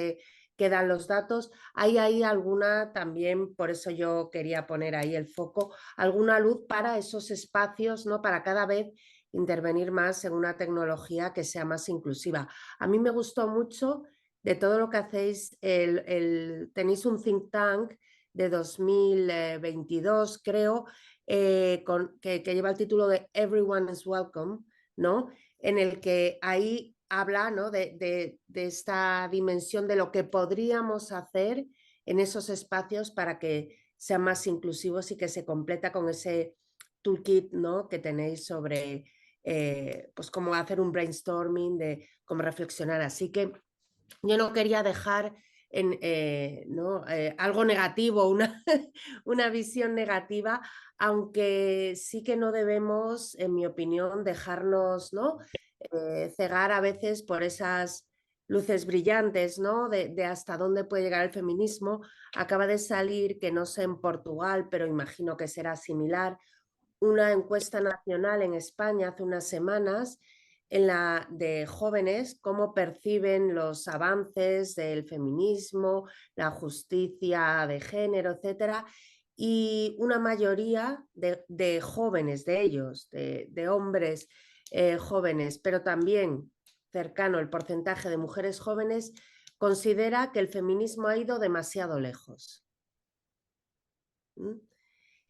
que dan los datos, hay ahí alguna también, por eso yo quería poner ahí el foco, alguna luz para esos espacios, ¿no? Para cada vez intervenir más en una tecnología que sea más inclusiva. A mí me gustó mucho de todo lo que hacéis, tenéis un think tank de 2022, creo, que lleva el título de Everyone is Welcome, ¿no? En el que ahí habla, ¿no? de esta dimensión de lo que podríamos hacer en esos espacios para que sean más inclusivos y que se completa con ese toolkit, ¿no? que tenéis sobre pues cómo hacer un brainstorming, de cómo reflexionar. Así que yo no quería dejar en, ¿no? Algo negativo, una visión negativa, aunque sí que no debemos, en mi opinión, dejarnos, ¿no? Cegar a veces por esas luces brillantes, ¿no? de hasta dónde puede llegar el feminismo. Acaba de salir, que no sé en Portugal, pero imagino que será similar, una encuesta nacional en España hace unas semanas de jóvenes, cómo perciben los avances del feminismo, la justicia de género, etcétera, y una mayoría de jóvenes, de ellos, de hombres jóvenes, pero también cercano el porcentaje de mujeres jóvenes, considera que el feminismo ha ido demasiado lejos.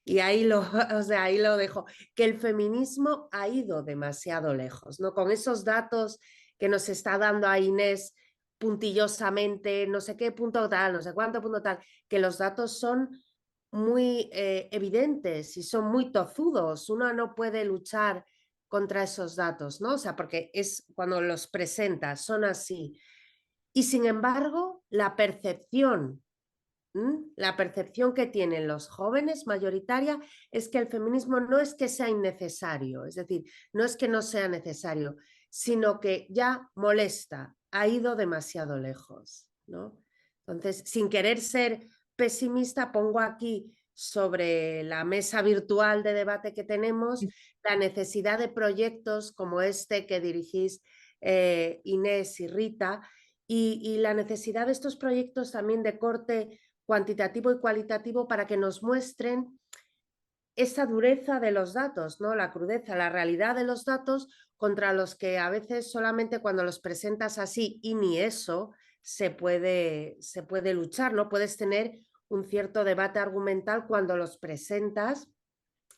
Y ahí lo, o sea, ahí lo dejo, que el feminismo ha ido demasiado lejos, ¿no? Con esos datos que nos está dando a Inés puntillosamente, no sé qué punto tal, no sé cuánto punto tal, que los datos son muy evidentes y son muy tozudos. Uno no puede luchar contra esos datos, ¿no? O sea, porque es cuando los presentas, son así. Y sin embargo, la percepción que tienen los jóvenes mayoritaria es que el feminismo no es que sea innecesario, es decir, no es que no sea necesario, sino que ya molesta, ha ido demasiado lejos, ¿no? Entonces, sin querer ser pesimista, pongo aquí sobre la mesa virtual de debate que tenemos la necesidad de proyectos como este que dirigís Inés y Rita, y la necesidad de estos proyectos también de corte cuantitativo y cualitativo para que nos muestren esa dureza de los datos, ¿no? La crudeza, la realidad de los datos contra los que a veces solamente cuando los presentas así y ni eso se puede luchar, ¿no? Puedes tener un cierto debate argumental cuando los presentas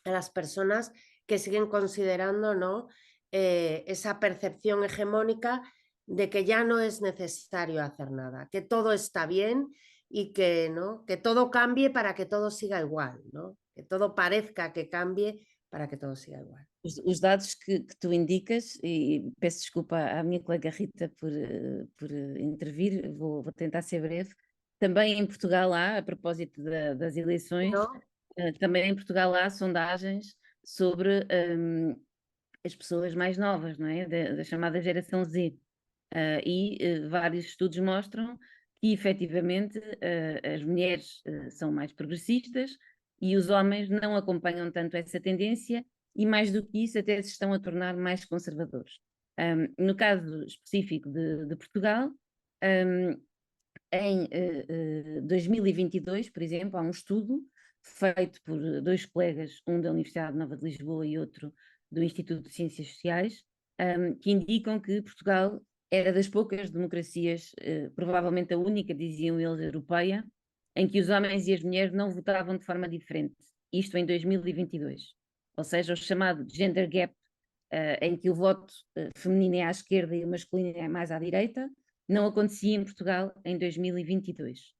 a las personas que siguen considerando, ¿no? Esa percepción hegemónica de que ya no es necesario hacer nada, que todo está bien y que, ¿no? que todo cambie para que todo siga igual, ¿no? Que todo parezca que cambie para que todo siga igual. Os dados que tu indicas, e peço desculpa à minha colega Rita por intervir, vou tentar ser breve. Também em Portugal há, a propósito das eleições, ¿No? Também em Portugal há sondagens sobre as pessoas mais novas, não é? Da chamada geração Z. Vários estudos mostram que efetivamente as mulheres são mais progressistas e os homens não acompanham tanto essa tendência e mais do que isso até se estão a tornar mais conservadores. No caso específico de Portugal, em 2022, por exemplo, há um estudo feito por dois colegas, um da Universidade Nova de Lisboa e outro do Instituto de Ciências Sociais, que indicam que Portugal era das poucas democracias, provavelmente a única, diziam eles, europeia, em que os homens e as mulheres não votavam de forma diferente. Isto em 2022. Ou seja, o chamado gender gap, em que o voto feminino é à esquerda e o masculino é mais à direita, não acontecia em Portugal em 2022.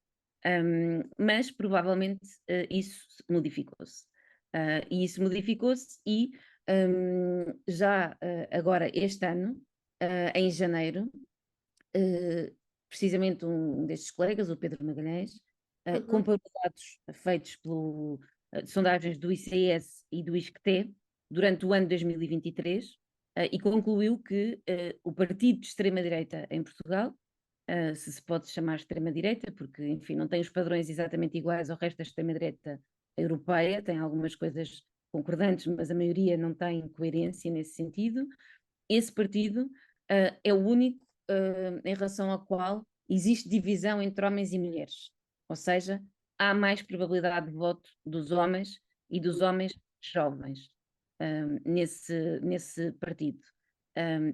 Mas provavelmente isso modificou-se. E isso modificou-se e já agora este ano, em janeiro, precisamente um destes colegas, o Pedro Magalhães, comparou dados feitos pelo sondagens do ICS e do ISCTE durante o ano 2023 e concluiu que o partido de extrema-direita em Portugal se pode chamar extrema-direita, porque, enfim, não tem os padrões exatamente iguais ao resto da extrema-direita europeia, tem algumas coisas concordantes, mas a maioria não tem coerência nesse sentido. Esse partido é o único em relação ao qual existe divisão entre homens e mulheres, ou seja, há mais probabilidade de voto dos homens e dos homens jovens nesse partido.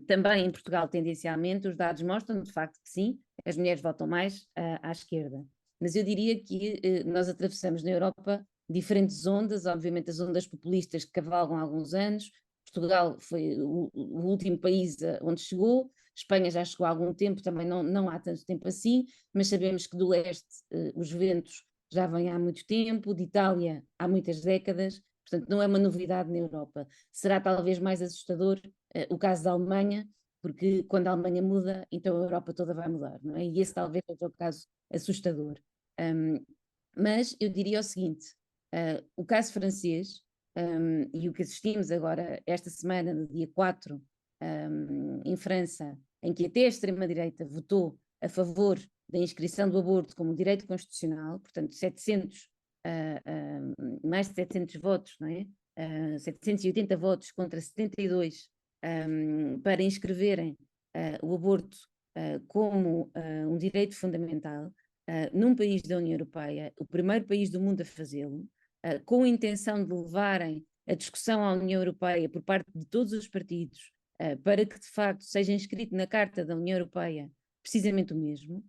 Também em Portugal, tendencialmente, os dados mostram de facto que sim, as mulheres votam mais à esquerda. Mas eu diria que nós atravessamos na Europa diferentes ondas, obviamente as ondas populistas que cavalgam há alguns anos. Portugal foi o último país onde chegou, Espanha já chegou há algum tempo, também não há tanto tempo assim, mas sabemos que do leste os ventos já vêm há muito tempo, de Itália há muitas décadas, portanto não é uma novidade na Europa. Será talvez mais assustador o caso da Alemanha, porque quando a Alemanha muda, então a Europa toda vai mudar, não é? E esse talvez seja o caso assustador. Mas eu diria o seguinte, o caso francês, e o que assistimos agora esta semana, no dia 4, em França, em que até a extrema-direita votou a favor da inscrição do aborto como direito constitucional, portanto 700, mais de 700 votos, não é? 780 votos contra 72 para inscreverem o aborto como um direito fundamental num país da União Europeia, o primeiro país do mundo a fazê-lo, com a intenção de levarem a discussão à União Europeia por parte de todos os partidos para que de facto seja inscrito na Carta da União Europeia precisamente o mesmo.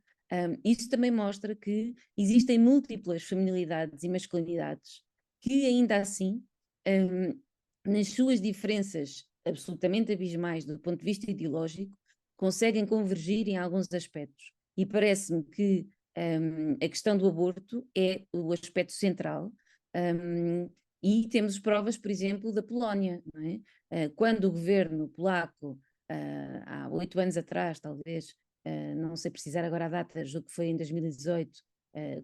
Isso também mostra que existem múltiplas feminilidades e masculinidades que ainda assim, nas suas diferenças absolutamente abismais do ponto de vista ideológico, conseguem convergir em alguns aspectos. E parece-me que a questão do aborto é o aspecto central, e temos provas, por exemplo, da Polónia, não é? Quando o governo polaco, há 8 anos atrás, talvez, não sei precisar agora a data, julgo que foi em 2018,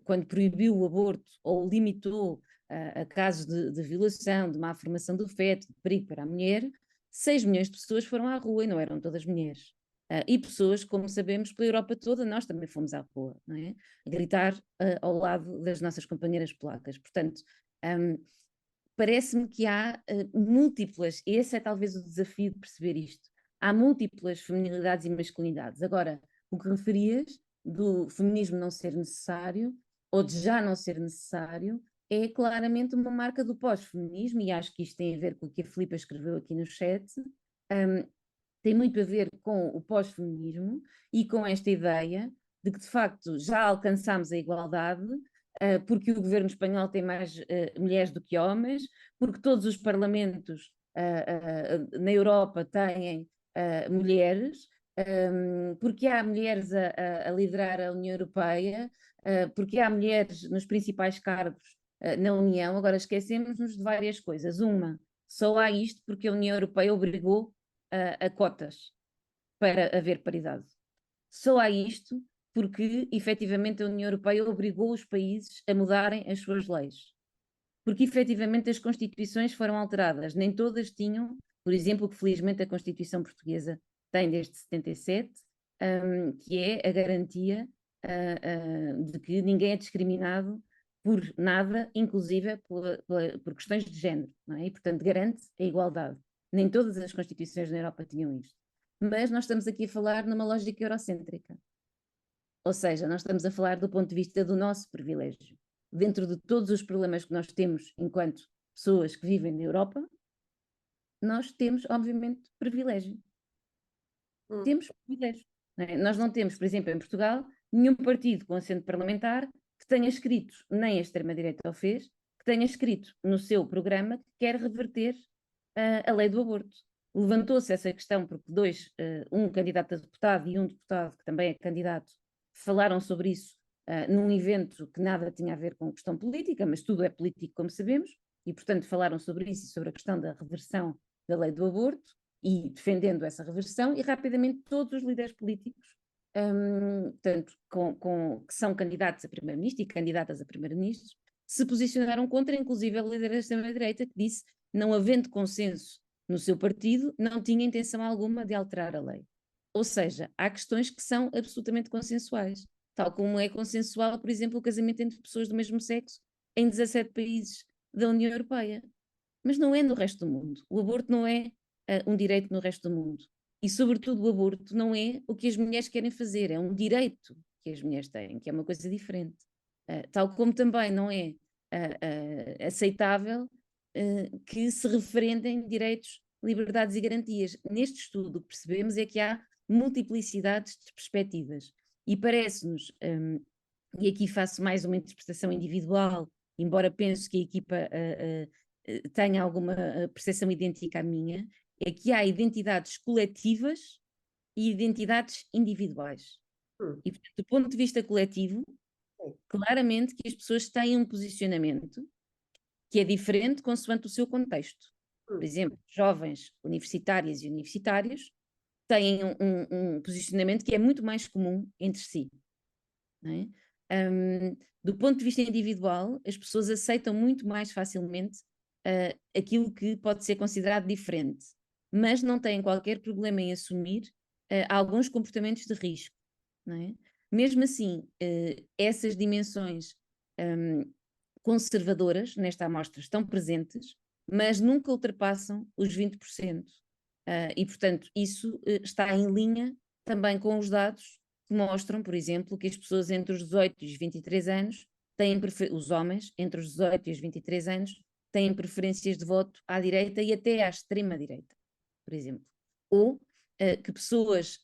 quando proibiu o aborto ou limitou a casos de violação, de má formação do feto, de perigo para a mulher, 6 milhões de pessoas foram à rua e não eram todas mulheres. E pessoas, como sabemos, pela Europa toda, nós também fomos à rua, não é? A gritar ao lado das nossas companheiras polacas. Portanto, parece-me que há múltiplas, esse é talvez o desafio de perceber isto, há múltiplas feminilidades e masculinidades. Agora, o que referias do feminismo não ser necessário, ou de já não ser necessário, é claramente uma marca do pós-feminismo, e acho que isto tem a ver com o que a Filipa escreveu aqui no chat, tem muito a ver com o pós-feminismo e com esta ideia de que, de facto, já alcançámos a igualdade, porque o governo espanhol tem mais mulheres do que homens, porque todos os parlamentos na Europa têm mulheres, porque há mulheres a liderar a União Europeia, porque há mulheres nos principais cargos na União. Agora esquecemos-nos de várias coisas. Uma, só há isto porque a União Europeia obrigou a cotas para haver paridade. Só há isto porque, efetivamente, a União Europeia obrigou os países a mudarem as suas leis. Porque, efetivamente, as constituições foram alteradas. Nem todas tinham, por exemplo, que felizmente a Constituição Portuguesa tem desde 77, que é a garantia de que ninguém é discriminado por nada, inclusive por questões de género, não é? E, portanto, garante a igualdade. Nem todas as constituições na Europa tinham isto. Mas nós estamos aqui a falar numa lógica eurocêntrica. Ou seja, nós estamos a falar do ponto de vista do nosso privilégio. Dentro de todos os problemas que nós temos enquanto pessoas que vivem na Europa, nós temos, obviamente, privilégio. Temos privilégio. Não é? Nós não temos, por exemplo, em Portugal, nenhum partido com assento parlamentar que tenha escrito, nem a extrema-direita o fez, que tenha escrito no seu programa que quer reverter a lei do aborto. Levantou-se essa questão porque um candidato a deputado e um deputado que também é candidato, falaram sobre isso num evento que nada tinha a ver com questão política, mas tudo é político, como sabemos, e portanto falaram sobre isso e sobre a questão da reversão da lei do aborto e defendendo essa reversão, e rapidamente todos os líderes políticos, tanto que são candidatos a primeiro-ministro e candidatas a primeiro-ministro, se posicionaram contra, inclusive a líder da extrema-direita, que disse, não havendo consenso no seu partido, não tinha intenção alguma de alterar a lei. Ou seja, há questões que são absolutamente consensuais, tal como é consensual, por exemplo, o casamento entre pessoas do mesmo sexo em 17 países da União Europeia. Mas não é no resto do mundo. O aborto não é um direito no resto do mundo. E, sobretudo, o aborto não é o que as mulheres querem fazer, é um direito que as mulheres têm, que é uma coisa diferente. Tal como também não é aceitável que se referendem direitos, liberdades e garantias. Neste estudo, o que percebemos é que há multiplicidades de perspectivas. E parece-nos, e aqui faço mais uma interpretação individual, embora penso que a equipa tenha alguma percepção idêntica à minha, é que há identidades coletivas e identidades individuais. E, portanto, do ponto de vista coletivo, claramente que as pessoas têm um posicionamento que é diferente consoante o seu contexto. Por exemplo, jovens universitárias e universitários têm um posicionamento que é muito mais comum entre si. Não é? Do ponto de vista individual, as pessoas aceitam muito mais facilmente aquilo que pode ser considerado diferente, mas não têm qualquer problema em assumir alguns comportamentos de risco. Não é? Mesmo assim, essas dimensões conservadoras nesta amostra estão presentes, mas nunca ultrapassam os 20%. E, portanto, isso está em linha também com os dados que mostram, por exemplo, que as pessoas entre os 18 e os 23 anos têm os homens entre os 18 e os 23 anos têm preferências de voto à direita e até à extrema-direita, por exemplo. Ou que pessoas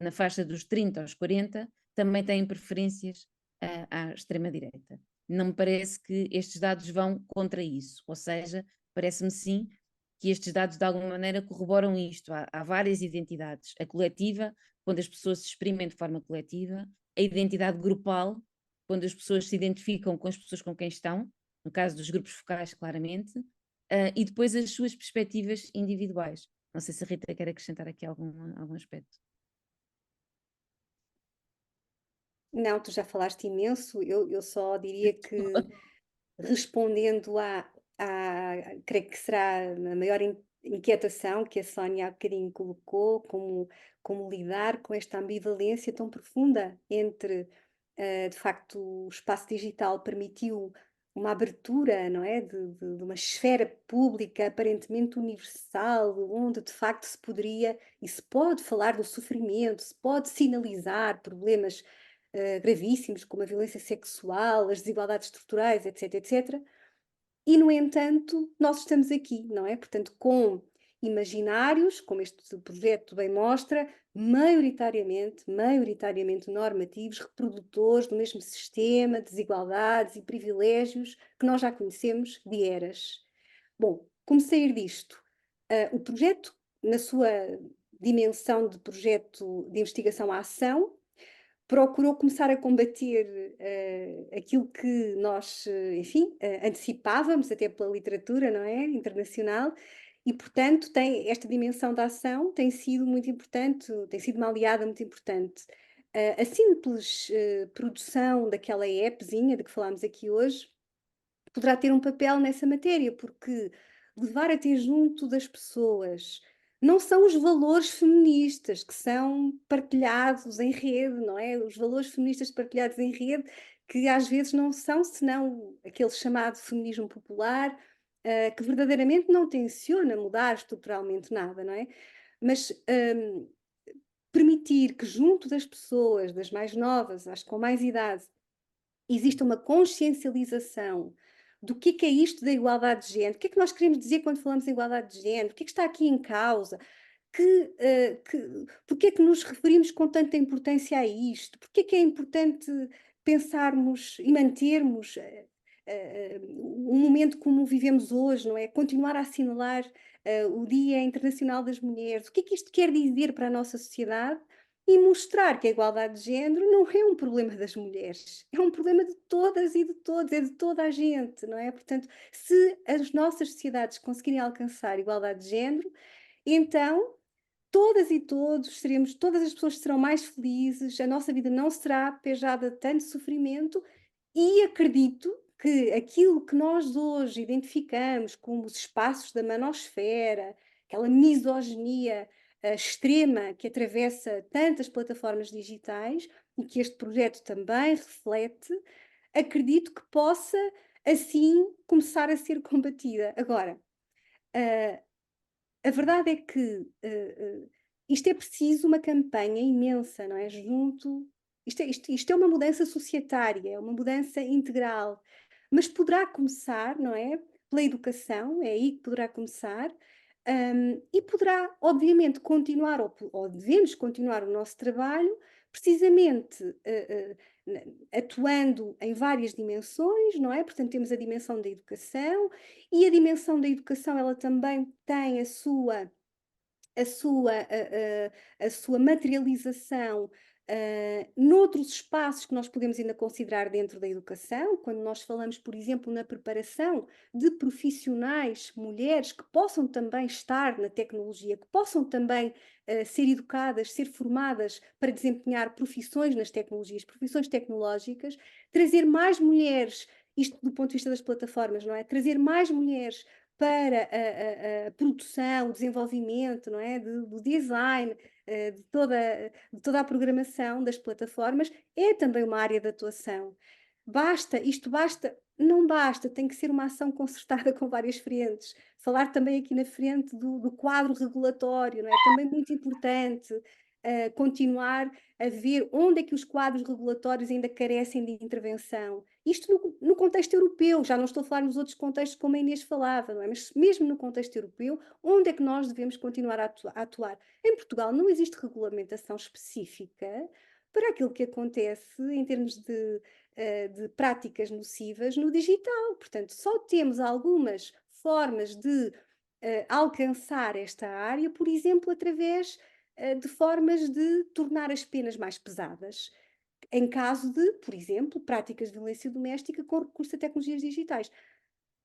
na faixa dos 30 aos 40 também têm preferências à extrema-direita. Não me parece que estes dados vão contra isso, ou seja, parece-me sim que estes dados de alguma maneira corroboram isto. Há várias identidades. A coletiva, quando as pessoas se exprimem de forma coletiva, a identidade grupal, quando as pessoas se identificam com as pessoas com quem estão, no caso dos grupos focais, claramente, e depois as suas perspectivas individuais. Não sei se a Rita quer acrescentar aqui algum aspecto. Não, tu já falaste imenso, eu só diria que respondendo creio que será a maior inquietação que a Sónia há bocadinho colocou, como lidar com esta ambivalência tão profunda entre, de facto, o espaço digital permitiu uma abertura, não é, de uma esfera pública aparentemente universal, onde de facto se poderia e se pode falar do sofrimento, se pode sinalizar problemas gravíssimos, como a violência sexual, as desigualdades estruturais, etc, etc. E, no entanto, nós estamos aqui, não é? Portanto, com imaginários, como este projeto bem mostra, maioritariamente normativos, reprodutores do mesmo sistema, desigualdades e privilégios que nós já conhecemos de eras. Bom, como sair disto? O projeto, na sua dimensão de projeto de investigação à ação, procurou começar a combater aquilo que nós, enfim, antecipávamos até pela literatura, não é, internacional, e portanto esta dimensão da ação tem sido muito importante, tem sido uma aliada muito importante. A simples produção daquela appzinha de que falámos aqui hoje poderá ter um papel nessa matéria, porque levar até junto das pessoas não são os valores feministas que são partilhados em rede, não é? Os valores feministas partilhados em rede, que às vezes não são senão aquele chamado feminismo popular, que verdadeiramente não tenciona mudar estruturalmente nada, não é? Mas permitir que junto das pessoas, das mais novas, as com mais idade, exista uma consciencialização do que é isto da igualdade de género, o que é que nós queremos dizer quando falamos de igualdade de género, o que é que está aqui em causa, porque é que nos referimos com tanta importância a isto, porque é que é importante pensarmos e mantermos um momento como vivemos hoje, não é? Continuar a assinalar o Dia Internacional das Mulheres, o que é que isto quer dizer para a nossa sociedade? E mostrar que a igualdade de género não é um problema das mulheres, é um problema de todas e de todos, é de toda a gente, não é? Portanto, se as nossas sociedades conseguirem alcançar igualdade de género, então todas e todos seremos, todas as pessoas serão mais felizes, a nossa vida não será pejada de tanto sofrimento e acredito que aquilo que nós hoje identificamos como os espaços da manosfera, aquela misoginia extrema que atravessa tantas plataformas digitais e que este projeto também reflete, acredito que possa, assim, começar a ser combatida. Agora, a verdade é que isto é preciso uma campanha imensa, não é? Isto é uma mudança societária, é uma mudança integral, mas poderá começar, não é? Pela educação, é aí que poderá começar, e poderá, obviamente, continuar, ou devemos continuar o nosso trabalho, precisamente atuando em várias dimensões, não é? Portanto, temos a dimensão da educação, e a dimensão da educação, ela também tem a sua, a sua materialização noutros espaços que nós podemos ainda considerar dentro da educação, quando nós falamos, por exemplo, na preparação de profissionais, mulheres, que possam também estar na tecnologia, que possam também ser educadas, ser formadas para desempenhar profissões nas tecnologias, profissões tecnológicas, trazer mais mulheres, isto do ponto de vista das plataformas, não é? Trazer mais mulheres para a produção, o desenvolvimento, não é? Do design, de toda a programação das plataformas, é também uma área de atuação. Isto basta? Não basta, tem que ser uma ação concertada com várias frentes. Falar também aqui na frente do quadro regulatório, não é? Também muito importante. Continuar a ver onde é que os quadros regulatórios ainda carecem de intervenção. Isto no contexto europeu, já não estou a falar nos outros contextos como a Inês falava, não é? Mas mesmo no contexto europeu, onde é que nós devemos continuar a atuar? Em Portugal não existe regulamentação específica para aquilo que acontece em termos de práticas nocivas no digital. Portanto, só temos algumas formas de alcançar esta área, por exemplo, através de formas de tornar as penas mais pesadas, em caso de, por exemplo, práticas de violência doméstica com recurso a tecnologias digitais.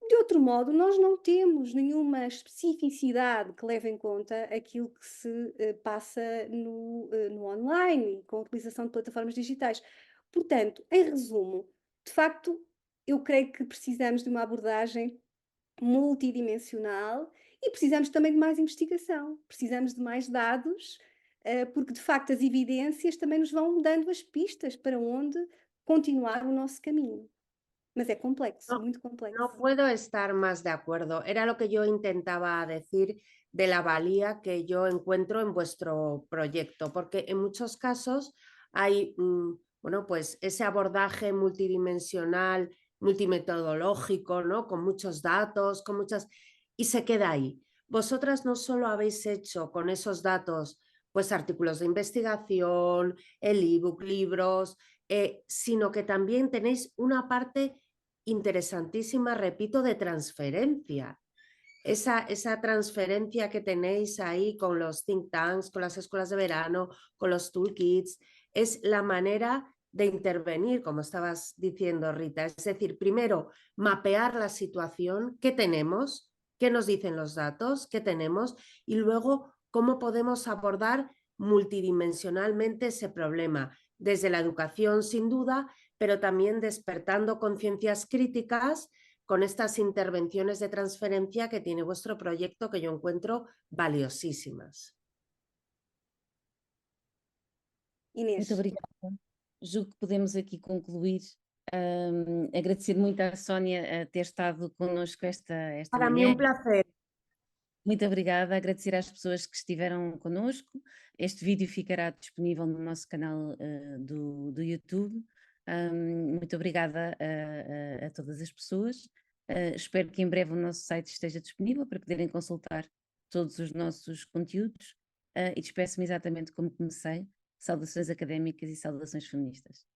De outro modo, nós não temos nenhuma especificidade que leve em conta aquilo que se passa no online, com a utilização de plataformas digitais. Portanto, em resumo, de facto, eu creio que precisamos de uma abordagem multidimensional e precisamos também de mais investigação, precisamos de mais dados, porque de facto as evidências também nos vão dando as pistas para onde continuar o nosso caminho. Mas é complexo, muito complexo. No puedo estar más de acuerdo. Era lo que yo intentaba decir de la valía que yo encuentro en vuestro proyecto, porque en muchos casos hay, bueno, pues ese abordaje multidimensional, multimetodológico, ¿no? Con muchos datos, con muchas... y se queda ahí. Vosotras no solo habéis hecho con esos datos, pues artículos de investigación, el ebook, libros, sino que también tenéis una parte interesantísima, repito, de transferencia. Esa transferencia que tenéis ahí con los think tanks, con las escuelas de verano, con los toolkits, es la manera de intervenir, como estabas diciendo, Rita. Es decir, primero, mapear la situación, qué tenemos, qué nos dicen los datos, qué tenemos, y luego cómo podemos abordar multidimensionalmente ese problema, desde la educación, sin duda, pero también despertando conciencias críticas con estas intervenciones de transferencia que tiene vuestro proyecto, que yo encuentro valiosísimas. Inês. Muito obrigada. Julgo que podemos aqui concluir. Agradecer muito à Sónia a ter estado connosco esta Para manhã. mí un placer. Muito obrigada, agradecer às pessoas que estiveram connosco. Este vídeo ficará disponível no nosso canal do YouTube. Muito obrigada a todas as pessoas. Espero que em breve o nosso site esteja disponível para poderem consultar todos os nossos conteúdos. E despeço-me exatamente como comecei. Saudações académicas e saudações feministas.